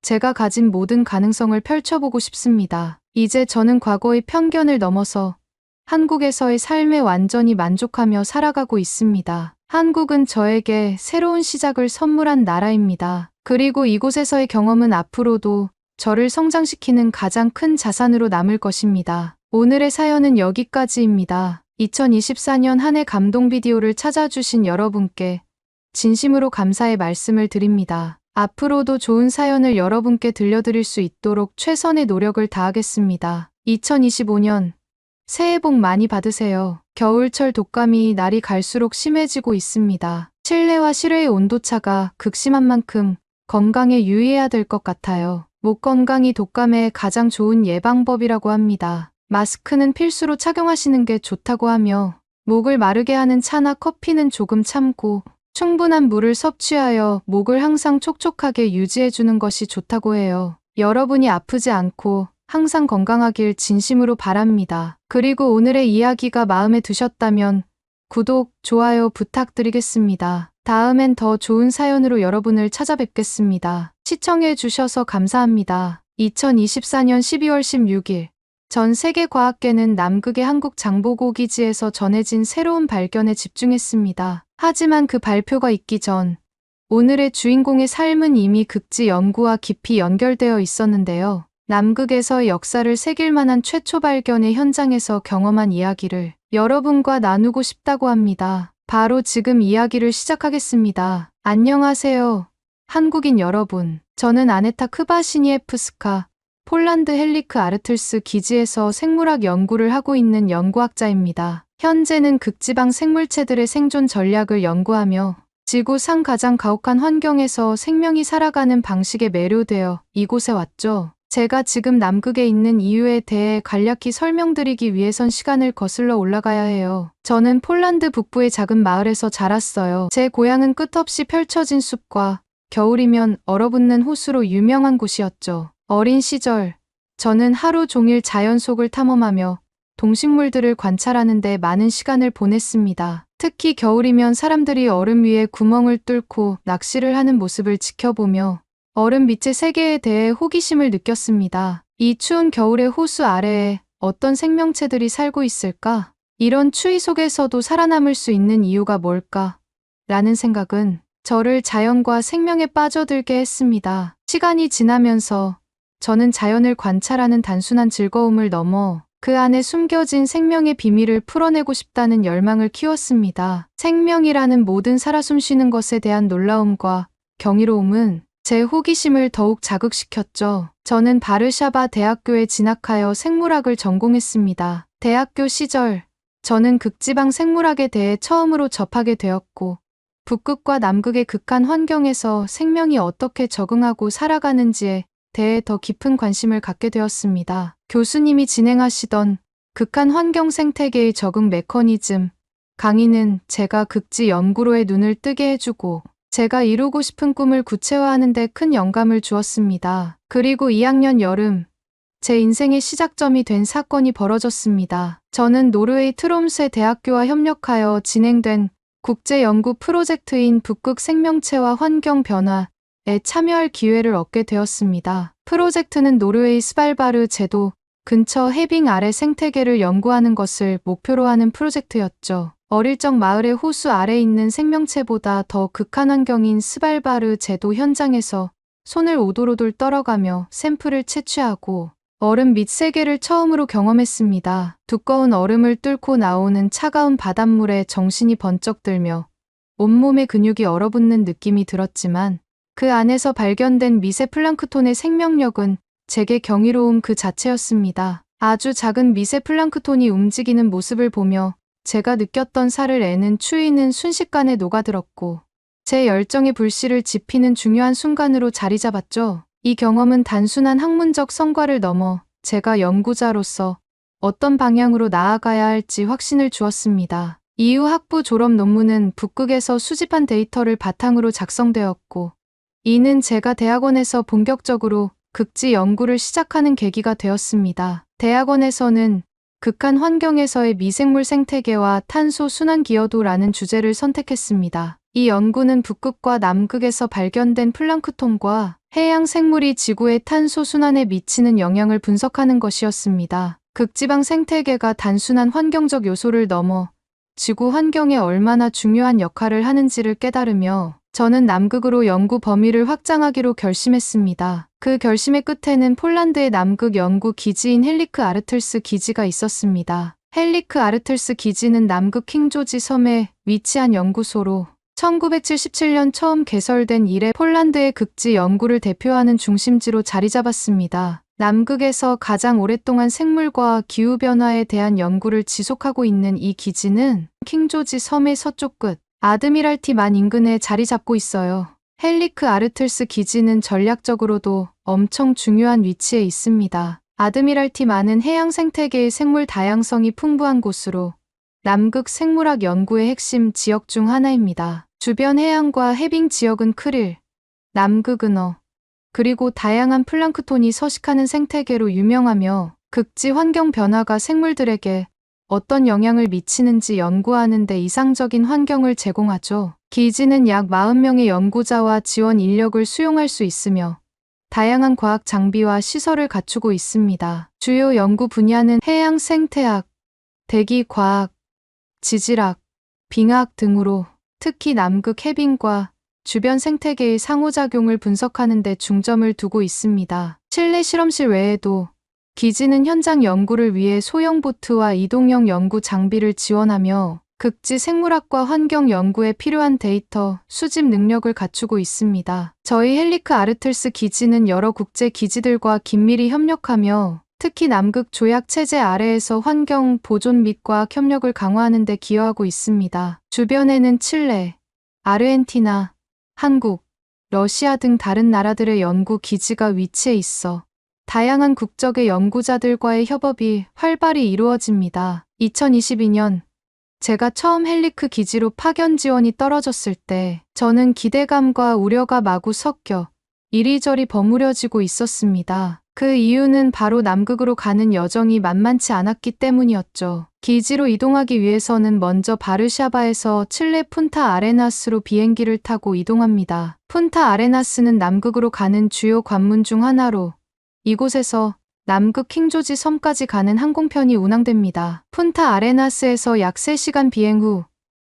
제가 가진 모든 가능성을 펼쳐보고 싶습니다. 이제 저는 과거의 편견을 넘어서 한국에서의 삶에 완전히 만족하며 살아가고 있습니다. 한국은 저에게 새로운 시작을 선물한 나라입니다. 그리고 이곳에서의 경험은 앞으로도 저를 성장시키는 가장 큰 자산으로 남을 것입니다. 오늘의 사연은 여기까지입니다. 2024년 한 해 감동 비디오를 찾아주신 여러분께 진심으로 감사의 말씀을 드립니다. 앞으로도 좋은 사연을 여러분께 들려드릴 수 있도록 최선의 노력을 다하겠습니다. 2025년 새해 복 많이 받으세요. 겨울철 독감이 날이 갈수록 심해지고 있습니다. 실내와 실외의 온도차가 극심한 만큼 건강에 유의해야 될 것 같아요. 목 건강이 독감의 가장 좋은 예방법이라고 합니다. 마스크는 필수로 착용하시는 게 좋다고 하며 목을 마르게 하는 차나 커피는 조금 참고 충분한 물을 섭취하여 목을 항상 촉촉하게 유지해주는 것이 좋다고 해요. 여러분이 아프지 않고 항상 건강하길 진심으로 바랍니다. 그리고 오늘의 이야기가 마음에 드셨다면 구독, 좋아요 부탁드리겠습니다. 다음엔 더 좋은 사연으로 여러분을 찾아뵙겠습니다. 시청해주셔서 감사합니다. 2024년 12월 16일 전 세계과학계는 남극의 한국장보고기지에서 전해진 새로운 발견에 집중했습니다. 하지만 그 발표가 있기 전 오늘의 주인공의 삶은 이미 극지 연구와 깊이 연결되어 있었는데요. 남극에서의 역사를 새길 만한 최초 발견의 현장에서 경험한 이야기를 여러분과 나누고 싶다고 합니다. 바로 지금 이야기를 시작하겠습니다. 안녕하세요. 한국인 여러분. 저는 아네타 크바시니에프스카, 폴란드 헬리크 아르틀스 기지에서 생물학 연구를 하고 있는 연구학자입니다. 현재는 극지방 생물체들의 생존 전략을 연구하며 지구상 가장 가혹한 환경에서 생명이 살아가는 방식에 매료되어 이곳에 왔죠. 제가 지금 남극에 있는 이유에 대해 간략히 설명드리기 위해선 시간을 거슬러 올라가야 해요. 저는 폴란드 북부의 작은 마을에서 자랐어요. 제 고향은 끝없이 펼쳐진 숲과 겨울이면 얼어붙는 호수로 유명한 곳이었죠. 어린 시절, 저는 하루 종일 자연 속을 탐험하며 동식물들을 관찰하는 데 많은 시간을 보냈습니다. 특히 겨울이면 사람들이 얼음 위에 구멍을 뚫고 낚시를 하는 모습을 지켜보며 얼음 밑의 세계에 대해 호기심을 느꼈습니다. 이 추운 겨울의 호수 아래에 어떤 생명체들이 살고 있을까? 이런 추위 속에서도 살아남을 수 있는 이유가 뭘까? 라는 생각은 저를 자연과 생명에 빠져들게 했습니다. 시간이 지나면서 저는 자연을 관찰하는 단순한 즐거움을 넘어 그 안에 숨겨진 생명의 비밀을 풀어내고 싶다는 열망을 키웠습니다. 생명이라는 모든 살아 숨쉬는 것에 대한 놀라움과 경이로움은 제 호기심을 더욱 자극시켰죠. 저는 바르샤바 대학교에 진학하여 생물학을 전공했습니다. 대학교 시절, 저는 극지방 생물학에 대해 처음으로 접하게 되었고, 북극과 남극의 극한 환경에서 생명이 어떻게 적응하고 살아가는지에 대해 더 깊은 관심을 갖게 되었습니다. 교수님이 진행하시던 극한 환경 생태계의 적응 메커니즘 강의는 제가 극지 연구로의 눈을 뜨게 해주고 제가 이루고 싶은 꿈을 구체화하는 데 큰 영감을 주었습니다. 그리고 2학년 여름, 제 인생의 시작점이 된 사건이 벌어졌습니다. 저는 노르웨이 트롬스의 대학교와 협력하여 진행된 국제 연구 프로젝트인 북극 생명체와 환경 변화에 참여할 기회를 얻게 되었습니다. 프로젝트는 노르웨이 스발바르 제도 근처 해빙 아래 생태계를 연구하는 것을 목표로 하는 프로젝트였죠. 어릴 적 마을의 호수 아래 있는 생명체보다 더 극한 환경인 스발바르 제도 현장에서 손을 오돌오돌 떨어가며 샘플을 채취하고 얼음 밑 세계를 처음으로 경험했습니다. 두꺼운 얼음을 뚫고 나오는 차가운 바닷물에 정신이 번쩍 들며 온몸의 근육이 얼어붙는 느낌이 들었지만 그 안에서 발견된 미세 플랑크톤의 생명력은 제게 경이로움 그 자체였습니다. 아주 작은 미세 플랑크톤이 움직이는 모습을 보며 제가 느꼈던 살을 애는 추위는 순식간에 녹아들었고 제 열정의 불씨를 지피는 중요한 순간으로 자리 잡았죠. 이 경험은 단순한 학문적 성과를 넘어 제가 연구자로서 어떤 방향으로 나아가야 할지 확신을 주었습니다. 이후 학부 졸업 논문은 북극에서 수집한 데이터를 바탕으로 작성되었고 이는 제가 대학원에서 본격적으로 극지 연구를 시작하는 계기가 되었습니다. 대학원에서는 극한 환경에서의 미생물 생태계와 탄소 순환 기여도라는 주제를 선택했습니다. 이 연구는 북극과 남극에서 발견된 플랑크톤과 해양 생물이 지구의 탄소 순환에 미치는 영향을 분석하는 것이었습니다. 극지방 생태계가 단순한 환경적 요소를 넘어 지구 환경에 얼마나 중요한 역할을 하는지를 깨달으며 저는 남극으로 연구 범위를 확장하기로 결심했습니다. 그 결심의 끝에는 폴란드의 남극 연구 기지인 헬리크 아르틀스 기지가 있었습니다. 헬리크 아르틀스 기지는 남극 킹조지 섬에 위치한 연구소로 1977년 처음 개설된 이래 폴란드의 극지 연구를 대표하는 중심지로 자리 잡았습니다. 남극에서 가장 오랫동안 생물과 기후변화에 대한 연구를 지속하고 있는 이 기지는 킹조지 섬의 서쪽 끝 아드미랄티 만 인근에 자리 잡고 있어요. 헬리크 아르틀스 기지는 전략적으로도 엄청 중요한 위치에 있습니다. 아드미랄티 만은 해양 생태계의 생물 다양성이 풍부한 곳으로 남극 생물학 연구의 핵심 지역 중 하나입니다. 주변 해안과 해빙 지역은 크릴, 남극 은어, 그리고 다양한 플랑크톤이 서식하는 생태계로 유명하며 극지 환경 변화가 생물들에게 어떤 영향을 미치는지 연구하는 데 이상적인 환경을 제공하죠. 기지는 약 40명의 연구자와 지원 인력을 수용할 수 있으며 다양한 과학 장비와 시설을 갖추고 있습니다. 주요 연구 분야는 해양 생태학, 대기 과학, 지질학, 빙하학 등으로 특히 남극 해빙과 주변 생태계의 상호작용을 분석하는 데 중점을 두고 있습니다. 실내 실험실 외에도 기지는 현장 연구를 위해 소형 보트와 이동형 연구 장비를 지원하며 극지 생물학과 환경 연구에 필요한 데이터 수집 능력을 갖추고 있습니다. 저희 헬리크 아르틀스 기지는 여러 국제 기지들과 긴밀히 협력하며 특히 남극 조약 체제 아래에서 환경 보존 및 과학 협력을 강화하는 데 기여하고 있습니다. 주변에는 칠레, 아르헨티나, 한국, 러시아 등 다른 나라들의 연구 기지가 위치해 있어 다양한 국적의 연구자들과의 협업이 활발히 이루어집니다. 2022년 제가 처음 헬리크 기지로 파견 지원이 떨어졌을 때 저는 기대감과 우려가 마구 섞여 이리저리 버무려지고 있었습니다. 그 이유는 바로 남극으로 가는 여정이 만만치 않았기 때문이었죠. 기지로 이동하기 위해서는 먼저 바르샤바에서 칠레 푼타 아레나스로 비행기를 타고 이동합니다. 푼타 아레나스는 남극으로 가는 주요 관문 중 하나로 이곳에서 남극 킹조지 섬까지 가는 항공편이 운항됩니다. 푼타 아레나스에서 약 3시간 비행 후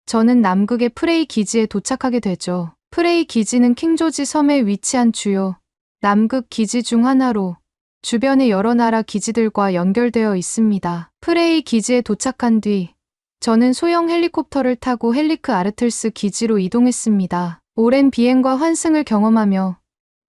저는 남극의 프레이 기지에 도착하게 되죠. 프레이 기지는 킹조지 섬에 위치한 주요 남극 기지 중 하나로 주변의 여러 나라 기지들과 연결되어 있습니다. 프레이 기지에 도착한 뒤 저는 소형 헬리콥터를 타고 헬리크 아르틀스 기지로 이동했습니다. 오랜 비행과 환승을 경험하며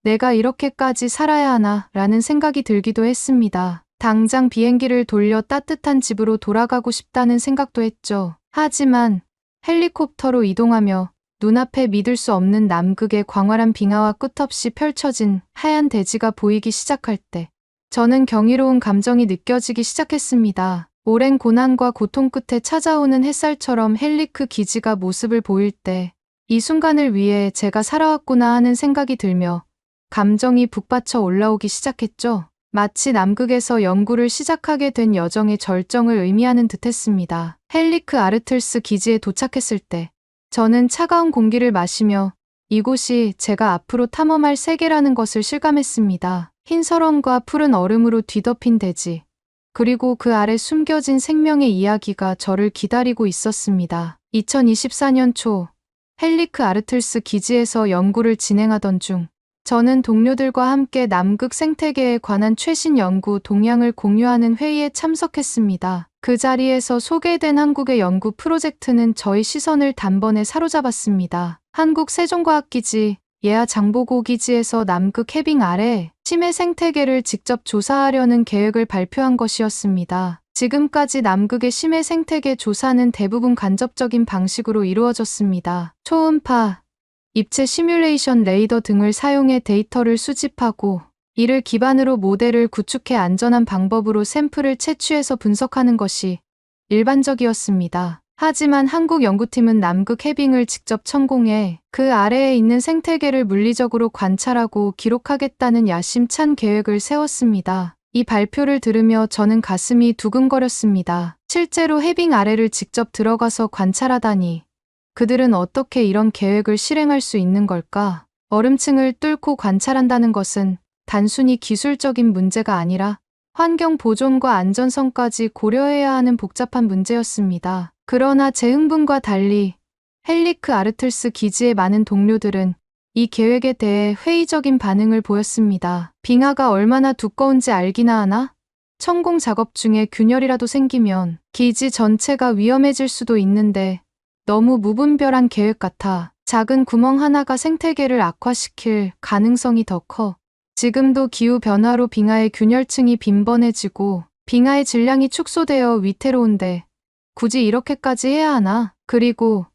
내가 이렇게까지 살아야 하나 라는 생각이 들기도 했습니다. 당장 비행기를 돌려 따뜻한 집으로 돌아가고 싶다는 생각도 했죠. 하지만 헬리콥터로 이동하며 눈앞에 믿을 수 없는 남극의 광활한 빙하와 끝없이 펼쳐진 하얀 대지가 보이기 시작할 때 저는 경이로운 감정이 느껴지기 시작했습니다. 오랜 고난과 고통 끝에 찾아오는 햇살처럼 헬리크 기지가 모습을 보일 때 이 순간을 위해 제가 살아왔구나 하는 생각이 들며 감정이 북받쳐 올라오기 시작했죠. 마치 남극에서 연구를 시작하게 된 여정의 절정을 의미하는 듯했습니다. 헬리크 아르틀스 기지에 도착했을 때 저는 차가운 공기를 마시며 이곳이 제가 앞으로 탐험할 세계라는 것을 실감했습니다. 흰 설원과 푸른 얼음으로 뒤덮인 대지, 그리고 그 아래 숨겨진 생명의 이야기가 저를 기다리고 있었습니다. 2024년 초 헬리크 아르틀스 기지에서 연구를 진행하던 중 저는 동료들과 함께 남극 생태계에 관한 최신 연구 동향을 공유하는 회의에 참석했습니다. 그 자리에서 소개된 한국의 연구 프로젝트는 저의 시선을 단번에 사로잡았습니다. 한국 세종과학기지 예하 장보고 기지에서 남극 해빙 아래 심해 생태계를 직접 조사하려는 계획을 발표한 것이었습니다. 지금까지 남극의 심해 생태계 조사는 대부분 간접적인 방식으로 이루어졌습니다. 초음파, 입체 시뮬레이션 레이더 등을 사용해 데이터를 수집하고 이를 기반으로 모델을 구축해 안전한 방법으로 샘플을 채취해서 분석하는 것이 일반적이었습니다. 하지만 한국 연구팀은 남극 해빙을 직접 천공해 그 아래에 있는 생태계를 물리적으로 관찰하고 기록하겠다는 야심찬 계획을 세웠습니다. 이 발표를 들으며 저는 가슴이 두근거렸습니다. 실제로 해빙 아래를 직접 들어가서 관찰하다니. 그들은 어떻게 이런 계획을 실행할 수 있는 걸까? 얼음층을 뚫고 관찰한다는 것은 단순히 기술적인 문제가 아니라 환경 보존과 안전성까지 고려해야 하는 복잡한 문제였습니다. 그러나 제 흥분과 달리 헬리크 아르틀스 기지의 많은 동료들은 이 계획에 대해 회의적인 반응을 보였습니다. 빙하가 얼마나 두꺼운지 알기나 하나? 천공 작업 중에 균열이라도 생기면 기지 전체가 위험해질 수도 있는데 너무 무분별한 계획 같아. 작은 구멍 하나가 생태계를 악화시킬 가능성이 더 커. 지금도 기후변화로 빙하의 균열층이 빈번해지고 빙하의 질량이 축소되어 위태로운데 굳이 이렇게까지 해야 하나? 그리고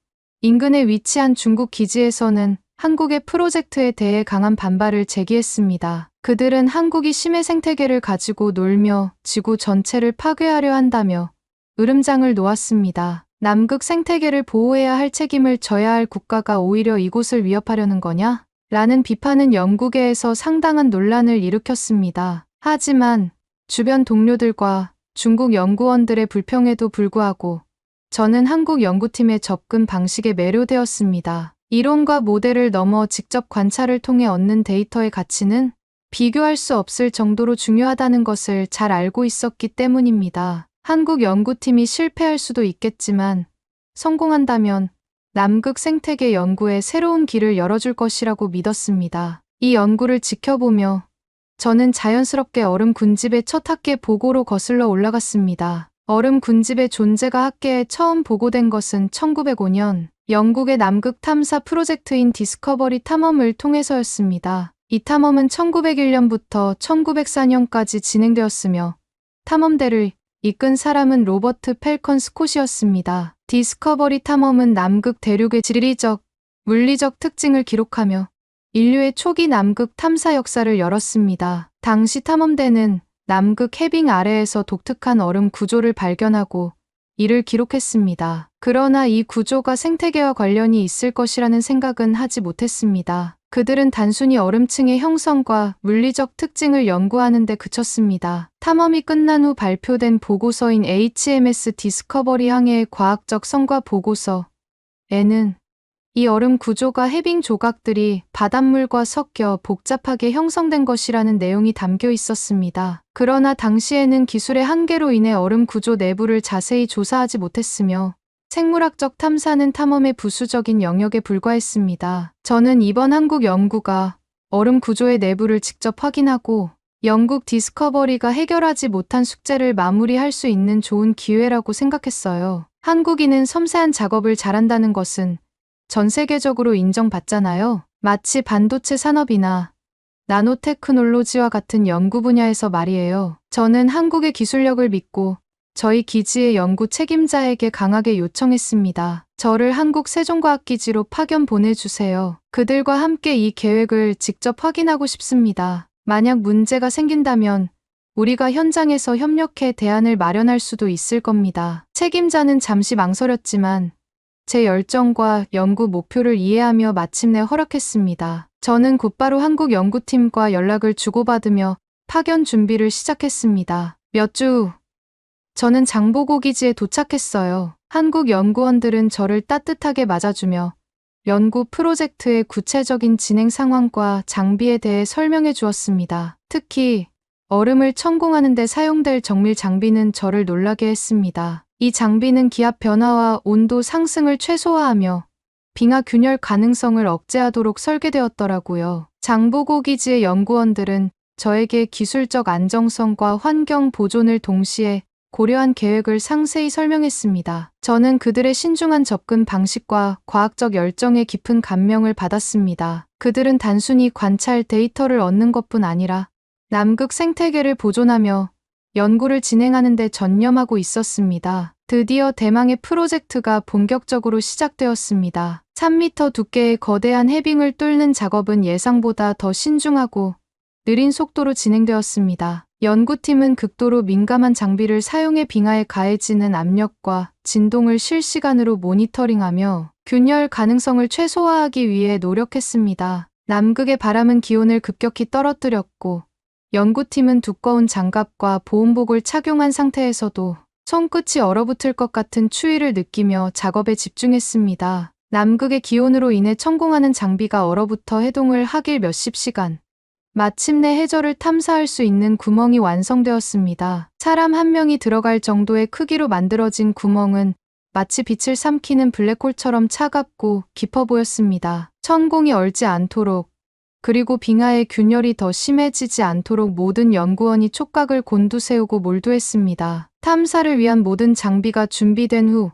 인근에 위치한 중국 기지에서는 한국의 프로젝트에 대해 강한 반발을 제기했습니다. 그들은 한국이 심해 생태계를 가지고 놀며 지구 전체를 파괴하려 한다며 으름장을 놓았습니다. 남극 생태계를 보호해야 할 책임을 져야 할 국가가 오히려 이곳을 위협하려는 거냐? 라는 비판은 연구계에서 상당한 논란을 일으켰습니다. 하지만 주변 동료들과 중국 연구원들의 불평에도 불구하고 저는 한국 연구팀의 접근 방식에 매료되었습니다. 이론과 모델을 넘어 직접 관찰을 통해 얻는 데이터의 가치는 비교할 수 없을 정도로 중요하다는 것을 잘 알고 있었기 때문입니다. 한국 연구팀이 실패할 수도 있겠지만 성공한다면 남극 생태계 연구에 새로운 길을 열어줄 것이라고 믿었습니다. 이 연구를 지켜보며 저는 자연스럽게 얼음 군집의 첫 학계 보고로 거슬러 올라갔습니다. 얼음 군집의 존재가 학계에 처음 보고된 것은 1905년 영국의 남극 탐사 프로젝트인 디스커버리 탐험을 통해서였습니다. 이 탐험은 1901년부터 1904년까지 진행되었으며 탐험대를 이끈 사람은 로버트 펠컨 스콧이었습니다. 디스커버리 탐험은 남극 대륙의 지리적, 물리적 특징을 기록하며 인류의 초기 남극 탐사 역사를 열었습니다. 당시 탐험대는 남극 해빙 아래에서 독특한 얼음 구조를 발견하고 이를 기록했습니다. 그러나 이 구조가 생태계와 관련이 있을 것이라는 생각은 하지 못했습니다. 그들은 단순히 얼음층의 형성과 물리적 특징을 연구하는 데 그쳤습니다. 탐험이 끝난 후 발표된 보고서인 HMS 디스커버리 항해의 과학적 성과 보고서에는 이 얼음 구조가 해빙 조각들이 바닷물과 섞여 복잡하게 형성된 것이라는 내용이 담겨 있었습니다. 그러나 당시에는 기술의 한계로 인해 얼음 구조 내부를 자세히 조사하지 못했으며 생물학적 탐사는 탐험의 부수적인 영역에 불과했습니다. 저는 이번 한국 연구가 얼음 구조의 내부를 직접 확인하고 영국 디스커버리가 해결하지 못한 숙제를 마무리할 수 있는 좋은 기회라고 생각했어요. 한국인은 섬세한 작업을 잘한다는 것은 전 세계적으로 인정받잖아요. 마치 반도체 산업이나 나노테크놀로지와 같은 연구 분야에서 말이에요. 저는 한국의 기술력을 믿고 저희 기지의 연구 책임자에게 강하게 요청했습니다. 저를 한국 세종과학기지로 파견 보내주세요. 그들과 함께 이 계획을 직접 확인하고 싶습니다. 만약 문제가 생긴다면 우리가 현장에서 협력해 대안을 마련할 수도 있을 겁니다. 책임자는 잠시 망설였지만 제 열정과 연구 목표를 이해하며 마침내 허락했습니다. 저는 곧바로 한국 연구팀과 연락을 주고받으며 파견 준비를 시작했습니다. 몇 주 후, 저는 장보고 기지에 도착했어요. 한국 연구원들은 저를 따뜻하게 맞아주며 연구 프로젝트의 구체적인 진행 상황과 장비에 대해 설명해 주었습니다. 특히 얼음을 천공하는 데 사용될 정밀 장비는 저를 놀라게 했습니다. 이 장비는 기압 변화와 온도 상승을 최소화하며 빙하 균열 가능성을 억제하도록 설계되었더라고요. 장보고 기지의 연구원들은 저에게 기술적 안정성과 환경 보존을 동시에 고려한 계획을 상세히 설명했습니다. 저는 그들의 신중한 접근 방식과 과학적 열정에 깊은 감명을 받았습니다. 그들은 단순히 관찰 데이터를 얻는 것뿐 아니라 남극 생태계를 보존하며 연구를 진행하는 데 전념하고 있었습니다. 드디어 대망의 프로젝트가 본격적으로 시작되었습니다. 3m 두께의 거대한 해빙을 뚫는 작업은 예상보다 더 신중하고 느린 속도로 진행되었습니다. 연구팀은 극도로 민감한 장비를 사용해 빙하에 가해지는 압력과 진동을 실시간으로 모니터링하며 균열 가능성을 최소화하기 위해 노력했습니다. 남극의 바람은 기온을 급격히 떨어뜨렸고 연구팀은 두꺼운 장갑과 보온복을 착용한 상태에서도 손끝이 얼어붙을 것 같은 추위를 느끼며 작업에 집중했습니다. 남극의 기온으로 인해 천공하는 장비가 얼어붙어 해동을 하길 몇십 시간. 마침내 해저를 탐사할 수 있는 구멍이 완성되었습니다. 사람 한 명이 들어갈 정도의 크기로 만들어진 구멍은 마치 빛을 삼키는 블랙홀처럼 차갑고 깊어 보였습니다. 천공이 얼지 않도록 그리고 빙하의 균열이 더 심해지지 않도록 모든 연구원이 촉각을 곤두세우고 몰두했습니다. 탐사를 위한 모든 장비가 준비된 후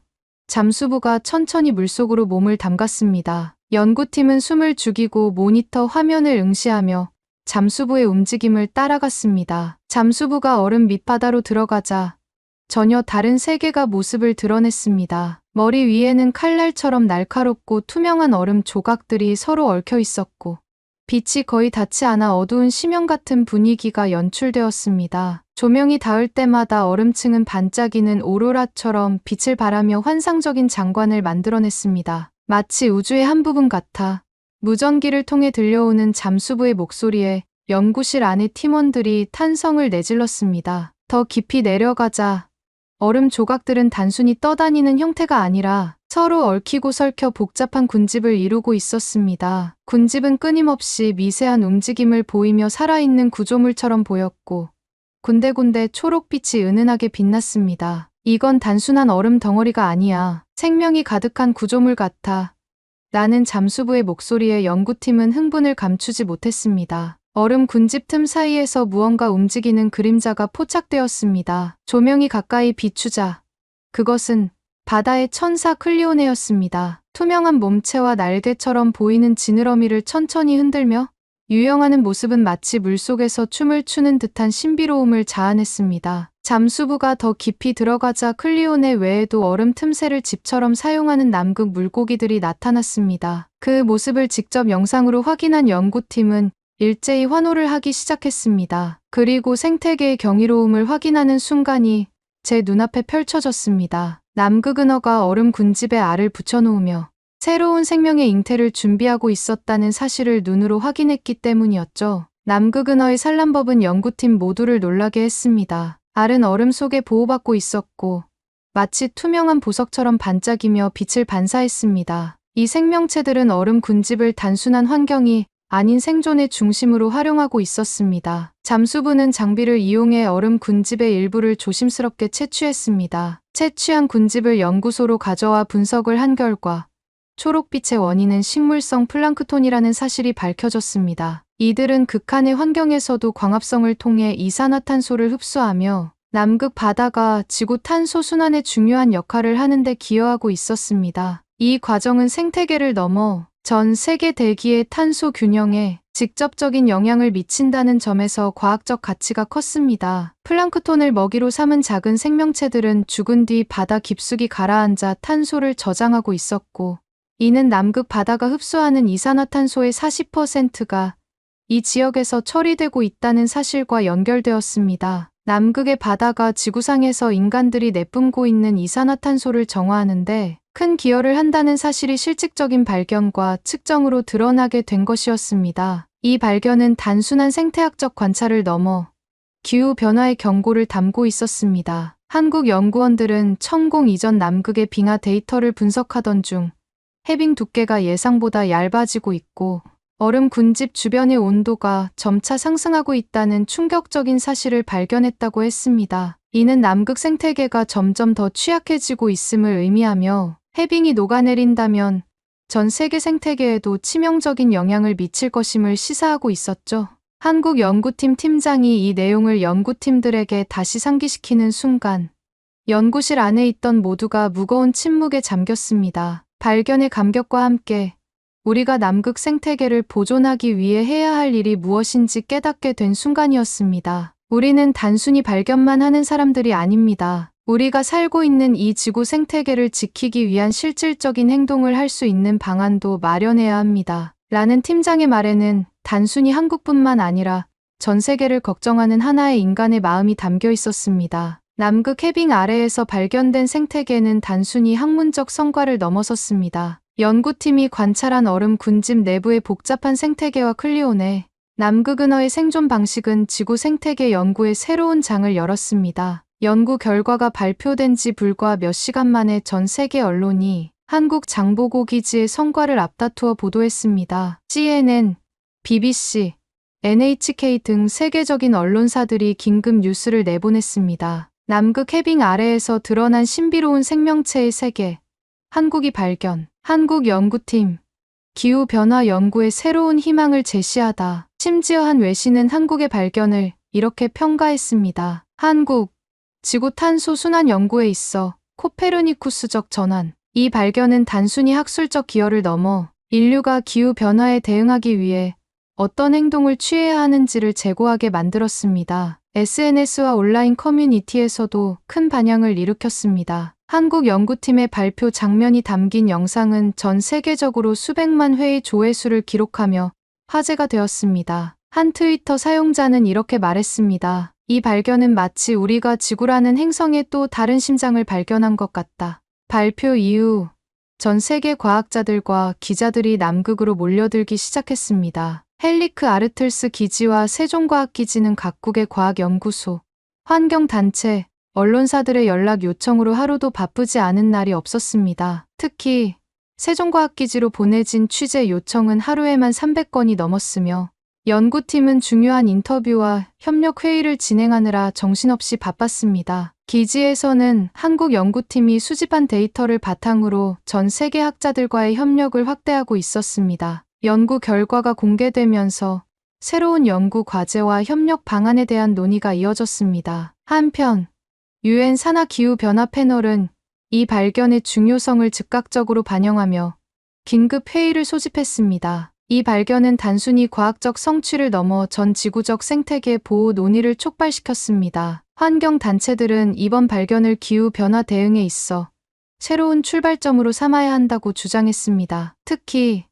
잠수부가 천천히 물속으로 몸을 담갔습니다. 연구팀은 숨을 죽이고 모니터 화면을 응시하며 잠수부의 움직임을 따라갔습니다. 잠수부가 얼음 밑바다로 들어가자 전혀 다른 세계가 모습을 드러냈습니다. 머리 위에는 칼날처럼 날카롭고 투명한 얼음 조각들이 서로 얽혀 있었고 빛이 거의 닿지 않아 어두운 심연 같은 분위기가 연출되었습니다. 조명이 닿을 때마다 얼음층은 반짝이는 오로라처럼 빛을 발하며 환상적인 장관을 만들어냈습니다. 마치 우주의 한 부분 같아 무전기를 통해 들려오는 잠수부의 목소리에 연구실 안의 팀원들이 탄성을 내질렀습니다. 더 깊이 내려가자 얼음 조각들은 단순히 떠다니는 형태가 아니라 서로 얽히고 설켜 복잡한 군집을 이루고 있었습니다. 군집은 끊임없이 미세한 움직임을 보이며 살아있는 구조물처럼 보였고 군데군데 초록빛이 은은하게 빛났습니다. 이건 단순한 얼음 덩어리가 아니야. 생명이 가득한 구조물 같아. 라는 잠수부의 목소리에 연구팀은 흥분을 감추지 못했습니다. 얼음 군집 틈 사이에서 무언가 움직이는 그림자가 포착되었습니다. 조명이 가까이 비추자 그것은 바다의 천사 클리오네였습니다. 투명한 몸체와 날개처럼 보이는 지느러미를 천천히 흔들며 유영하는 모습은 마치 물속에서 춤을 추는 듯한 신비로움을 자아냈습니다. 잠수부가 더 깊이 들어가자 클리오네 외에도 얼음 틈새를 집처럼 사용하는 남극 물고기들이 나타났습니다. 그 모습을 직접 영상으로 확인한 연구팀은 일제히 환호를 하기 시작했습니다. 그리고 생태계의 경이로움을 확인하는 순간이 제 눈앞에 펼쳐졌습니다. 남극 은어가 얼음 군집에 알을 붙여놓으며 새로운 생명의 잉태를 준비하고 있었다는 사실을 눈으로 확인했기 때문이었죠. 남극 은어의 산란법은 연구팀 모두를 놀라게 했습니다. 알은 얼음 속에 보호받고 있었고 마치 투명한 보석처럼 반짝이며 빛을 반사했습니다. 이 생명체들은 얼음 군집을 단순한 환경이 아닌 생존의 중심으로 활용하고 있었습니다. 잠수부는 장비를 이용해 얼음 군집의 일부를 조심스럽게 채취했습니다. 채취한 군집을 연구소로 가져와 분석을 한 결과 초록빛의 원인은 식물성 플랑크톤이라는 사실이 밝혀졌습니다. 이들은 극한의 환경에서도 광합성을 통해 이산화탄소를 흡수하며 남극 바다가 지구 탄소 순환에 중요한 역할을 하는데 기여하고 있었습니다. 이 과정은 생태계를 넘어 전 세계 대기의 탄소 균형에 직접적인 영향을 미친다는 점에서 과학적 가치가 컸습니다. 플랑크톤을 먹이로 삼은 작은 생명체들은 죽은 뒤 바다 깊숙이 가라앉아 탄소를 저장하고 있었고, 이는 남극 바다가 흡수하는 이산화탄소의 40%가 이 지역에서 처리되고 있다는 사실과 연결되었습니다. 남극의 바다가 지구상에서 인간들이 내뿜고 있는 이산화탄소를 정화하는데 큰 기여를 한다는 사실이 실질적인 발견과 측정으로 드러나게 된 것이었습니다. 이 발견은 단순한 생태학적 관찰을 넘어 기후변화의 경고를 담고 있었습니다. 한국 연구원들은 천공 이전 남극의 빙하 데이터를 분석하던 중 해빙 두께가 예상보다 얇아지고 있고 얼음 군집 주변의 온도가 점차 상승하고 있다는 충격적인 사실을 발견했다고 했습니다. 이는 남극 생태계가 점점 더 취약해지고 있음을 의미하며 해빙이 녹아내린다면 전 세계 생태계에도 치명적인 영향을 미칠 것임을 시사하고 있었죠. 한국 연구팀 팀장이 이 내용을 연구팀들에게 다시 상기시키는 순간 연구실 안에 있던 모두가 무거운 침묵에 잠겼습니다. 발견의 감격과 함께 우리가 남극 생태계를 보존하기 위해 해야 할 일이 무엇인지 깨닫게 된 순간이었습니다. 우리는 단순히 발견만 하는 사람들이 아닙니다. 우리가 살고 있는 이 지구 생태계를 지키기 위한 실질적인 행동을 할 수 있는 방안도 마련해야 합니다. 라는 팀장의 말에는 단순히 한국뿐만 아니라 전 세계를 걱정하는 하나의 인간의 마음이 담겨 있었습니다. 남극 해빙 아래에서 발견된 생태계는 단순히 학문적 성과를 넘어섰습니다. 연구팀이 관찰한 얼음 군집 내부의 복잡한 생태계와 클리오네, 남극 은어의 생존 방식은 지구 생태계 연구의 새로운 장을 열었습니다. 연구 결과가 발표된 지 불과 몇 시간 만에 전 세계 언론이 한국 장보고 기지의 성과를 앞다투어 보도했습니다. CNN, BBC, NHK 등 세계적인 언론사들이 긴급 뉴스를 내보냈습니다. 남극 해빙 아래에서 드러난 신비로운 생명체의 세계, 한국이 발견, 한국 연구팀, 기후변화 연구의 새로운 희망을 제시하다. 심지어 한 외신은 한국의 발견을 이렇게 평가했습니다. 한국, 지구 탄소 순환 연구에 있어 코페르니쿠스적 전환. 이 발견은 단순히 학술적 기여를 넘어 인류가 기후변화에 대응하기 위해 어떤 행동을 취해야 하는지를 재고하게 만들었습니다. SNS와 온라인 커뮤니티에서도 큰 반향을 일으켰습니다. 한국 연구팀의 발표 장면이 담긴 영상은 전 세계적으로 수백만 회의 조회수를 기록하며 화제가 되었습니다. 한 트위터 사용자는 이렇게 말했습니다. 이 발견은 마치 우리가 지구라는 행성의 또 다른 심장을 발견한 것 같다. 발표 이후 전 세계 과학자들과 기자들이 남극으로 몰려들기 시작했습니다. 헬리크 아르틀스 기지와 세종과학기지는 각국의 과학연구소, 환경단체, 언론사들의 연락 요청으로 하루도 바쁘지 않은 날이 없었습니다. 특히 세종과학기지로 보내진 취재 요청은 하루에만 300건이 넘었으며 연구팀은 중요한 인터뷰와 협력 회의를 진행하느라 정신없이 바빴습니다. 기지에서는 한국 연구팀이 수집한 데이터를 바탕으로 전 세계 학자들과의 협력을 확대하고 있었습니다. 연구 결과가 공개되면서 새로운 연구 과제와 협력 방안에 대한 논의가 이어졌습니다. 한편 UN 산하 기후변화 패널은 이 발견의 중요성을 즉각적으로 반영하며 긴급 회의를 소집했습니다. 이 발견은 단순히 과학적 성취를 넘어 전 지구적 생태계 보호 논의를 촉발시켰습니다. 환경 단체들은 이번 발견을 기후 변화 대응에 있어 새로운 출발점으로 삼아야 한다고 주장했습니다. 특히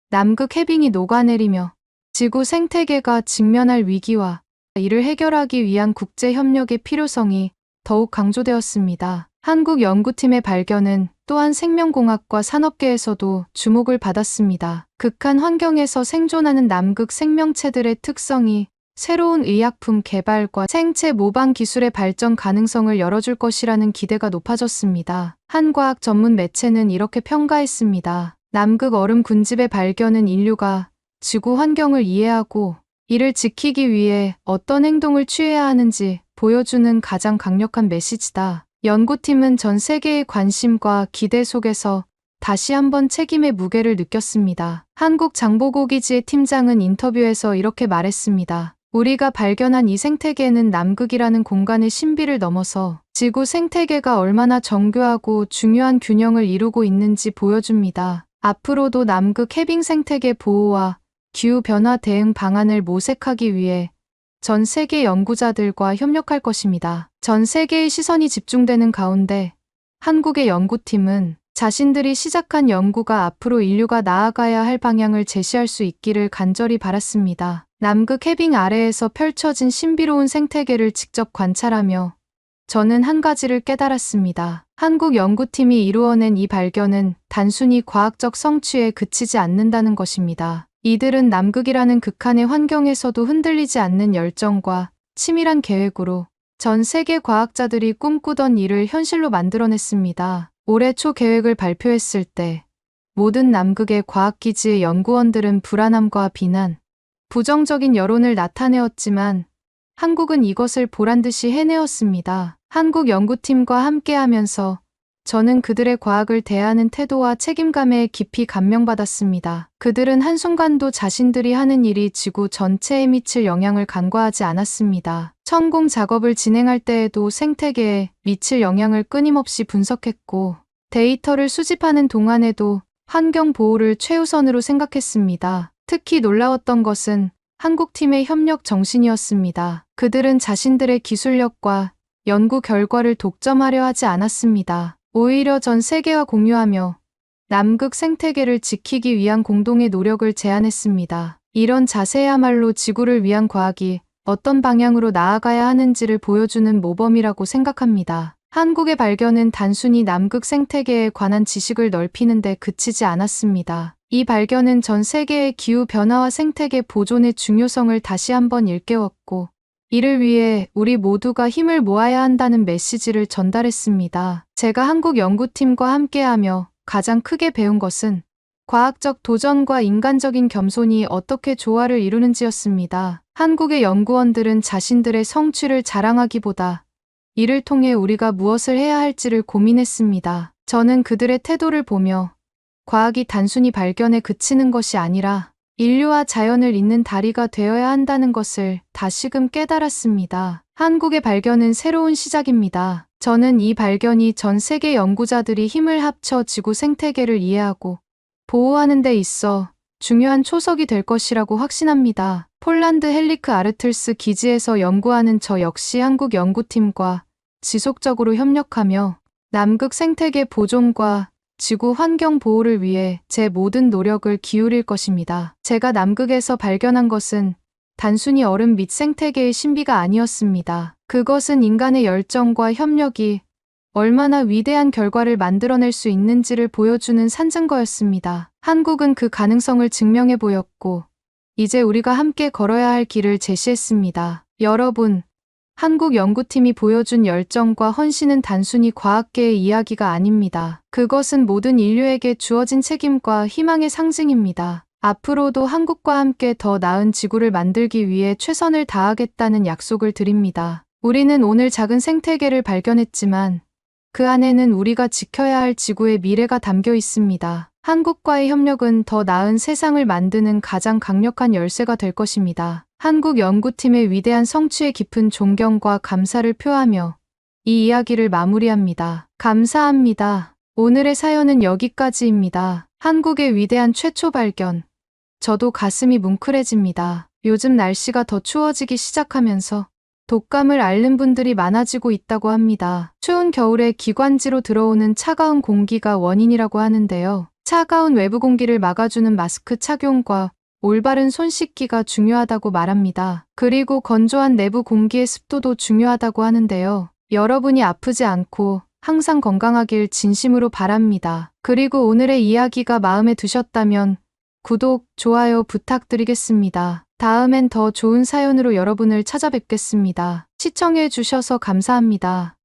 남극 해빙이 녹아내리며 지구 생태계가 직면할 위기와 이를 해결하기 위한 국제 협력의 필요성이 더욱 강조되었습니다. 한국 연구팀의 발견은 또한 생명공학과 산업계에서도 주목을 받았습니다. 극한 환경에서 생존하는 남극 생명체들의 특성이 새로운 의약품 개발과 생체 모방 기술의 발전 가능성을 열어줄 것이라는 기대가 높아졌습니다. 한 과학 전문 매체는 이렇게 평가했습니다. 남극 얼음 군집의 발견은 인류가 지구 환경을 이해하고 이를 지키기 위해 어떤 행동을 취해야 하는지 보여주는 가장 강력한 메시지다. 연구팀은 전 세계의 관심과 기대 속에서 다시 한번 책임의 무게를 느꼈습니다. 한국장보고기지의 팀장은 인터뷰에서 이렇게 말했습니다. 우리가 발견한 이 생태계는 남극이라는 공간의 신비를 넘어서 지구 생태계가 얼마나 정교하고 중요한 균형을 이루고 있는지 보여줍니다. 앞으로도 남극 해빙 생태계 보호와 기후변화 대응 방안을 모색하기 위해 전 세계 연구자들과 협력할 것입니다. 전 세계의 시선이 집중되는 가운데 한국의 연구팀은 자신들이 시작한 연구가 앞으로 인류가 나아가야 할 방향을 제시할 수 있기를 간절히 바랐습니다. 남극 해빙 아래에서 펼쳐진 신비로운 생태계를 직접 관찰하며 저는 한 가지를 깨달았습니다. 한국 연구팀이 이루어낸 이 발견은 단순히 과학적 성취에 그치지 않는다는 것입니다. 이들은 남극이라는 극한의 환경에서도 흔들리지 않는 열정과 치밀한 계획으로 전 세계 과학자들이 꿈꾸던 일을 현실로 만들어냈습니다. 올해 초 계획을 발표했을 때 모든 남극의 과학기지의 연구원들은 불안함과 비난, 부정적인 여론을 나타내었지만 한국은 이것을 보란듯이 해내었습니다. 한국 연구팀과 함께하면서 저는 그들의 과학을 대하는 태도와 책임감에 깊이 감명받았습니다. 그들은 한순간도 자신들이 하는 일이 지구 전체에 미칠 영향을 간과하지 않았습니다. 천공 작업을 진행할 때에도 생태계에 미칠 영향을 끊임없이 분석했고, 데이터를 수집하는 동안에도 환경 보호를 최우선으로 생각했습니다. 특히 놀라웠던 것은 한국팀의 협력 정신이었습니다. 그들은 자신들의 기술력과 연구 결과를 독점하려 하지 않았습니다. 오히려 전 세계와 공유하며 남극 생태계를 지키기 위한 공동의 노력을 제안했습니다. 이런 자세야말로 지구를 위한 과학이 어떤 방향으로 나아가야 하는지를 보여주는 모범이라고 생각합니다. 한국의 발견은 단순히 남극 생태계에 관한 지식을 넓히는 데 그치지 않았습니다. 이 발견은 전 세계의 기후 변화와 생태계 보존의 중요성을 다시 한번 일깨웠고, 이를 위해 우리 모두가 힘을 모아야 한다는 메시지를 전달했습니다. 제가 한국 연구팀과 함께하며 가장 크게 배운 것은 과학적 도전과 인간적인 겸손이 어떻게 조화를 이루는지였습니다. 한국의 연구원들은 자신들의 성취를 자랑하기보다 이를 통해 우리가 무엇을 해야 할지를 고민했습니다. 저는 그들의 태도를 보며 과학이 단순히 발견에 그치는 것이 아니라 인류와 자연을 잇는 다리가 되어야 한다는 것을 다시금 깨달았습니다. 한국의 발견은 새로운 시작입니다. 저는 이 발견이 전 세계 연구자들이 힘을 합쳐 지구 생태계를 이해하고 보호하는 데 있어 중요한 초석이 될 것이라고 확신합니다. 폴란드 헬리크 아르틀스 기지에서 연구하는 저 역시 한국 연구팀과 지속적으로 협력하며 남극 생태계 보존과 지구 환경 보호를 위해 제 모든 노력을 기울일 것입니다. 제가 남극에서 발견한 것은 단순히 얼음 및 생태계의 신비가 아니었습니다. 그것은 인간의 열정과 협력이 얼마나 위대한 결과를 만들어낼 수 있는지를 보여주는 산증거였습니다. 한국은 그 가능성을 증명해 보였고, 이제 우리가 함께 걸어야 할 길을 제시했습니다. 여러분, 한국 연구팀이 보여준 열정과 헌신은 단순히 과학계의 이야기가 아닙니다. 그것은 모든 인류에게 주어진 책임과 희망의 상징입니다. 앞으로도 한국과 함께 더 나은 지구를 만들기 위해 최선을 다하겠다는 약속을 드립니다. 우리는 오늘 작은 생태계를 발견했지만 그 안에는 우리가 지켜야 할 지구의 미래가 담겨 있습니다. 한국과의 협력은 더 나은 세상을 만드는 가장 강력한 열쇠가 될 것입니다. 한국 연구팀의 위대한 성취에 깊은 존경과 감사를 표하며 이 이야기를 마무리합니다. 감사합니다. 오늘의 사연은 여기까지입니다. 한국의 위대한 최초 발견. 저도 가슴이 뭉클해집니다. 요즘 날씨가 더 추워지기 시작하면서 독감을 앓는 분들이 많아지고 있다고 합니다. 추운 겨울에 기관지로 들어오는 차가운 공기가 원인이라고 하는데요. 차가운 외부 공기를 막아주는 마스크 착용과 올바른 손 씻기가 중요하다고 말합니다. 그리고 건조한 내부 공기의 습도도 중요하다고 하는데요. 여러분이 아프지 않고 항상 건강하길 진심으로 바랍니다. 그리고 오늘의 이야기가 마음에 드셨다면 구독, 좋아요 부탁드리겠습니다. 다음엔 더 좋은 사연으로 여러분을 찾아뵙겠습니다. 시청해 주셔서 감사합니다.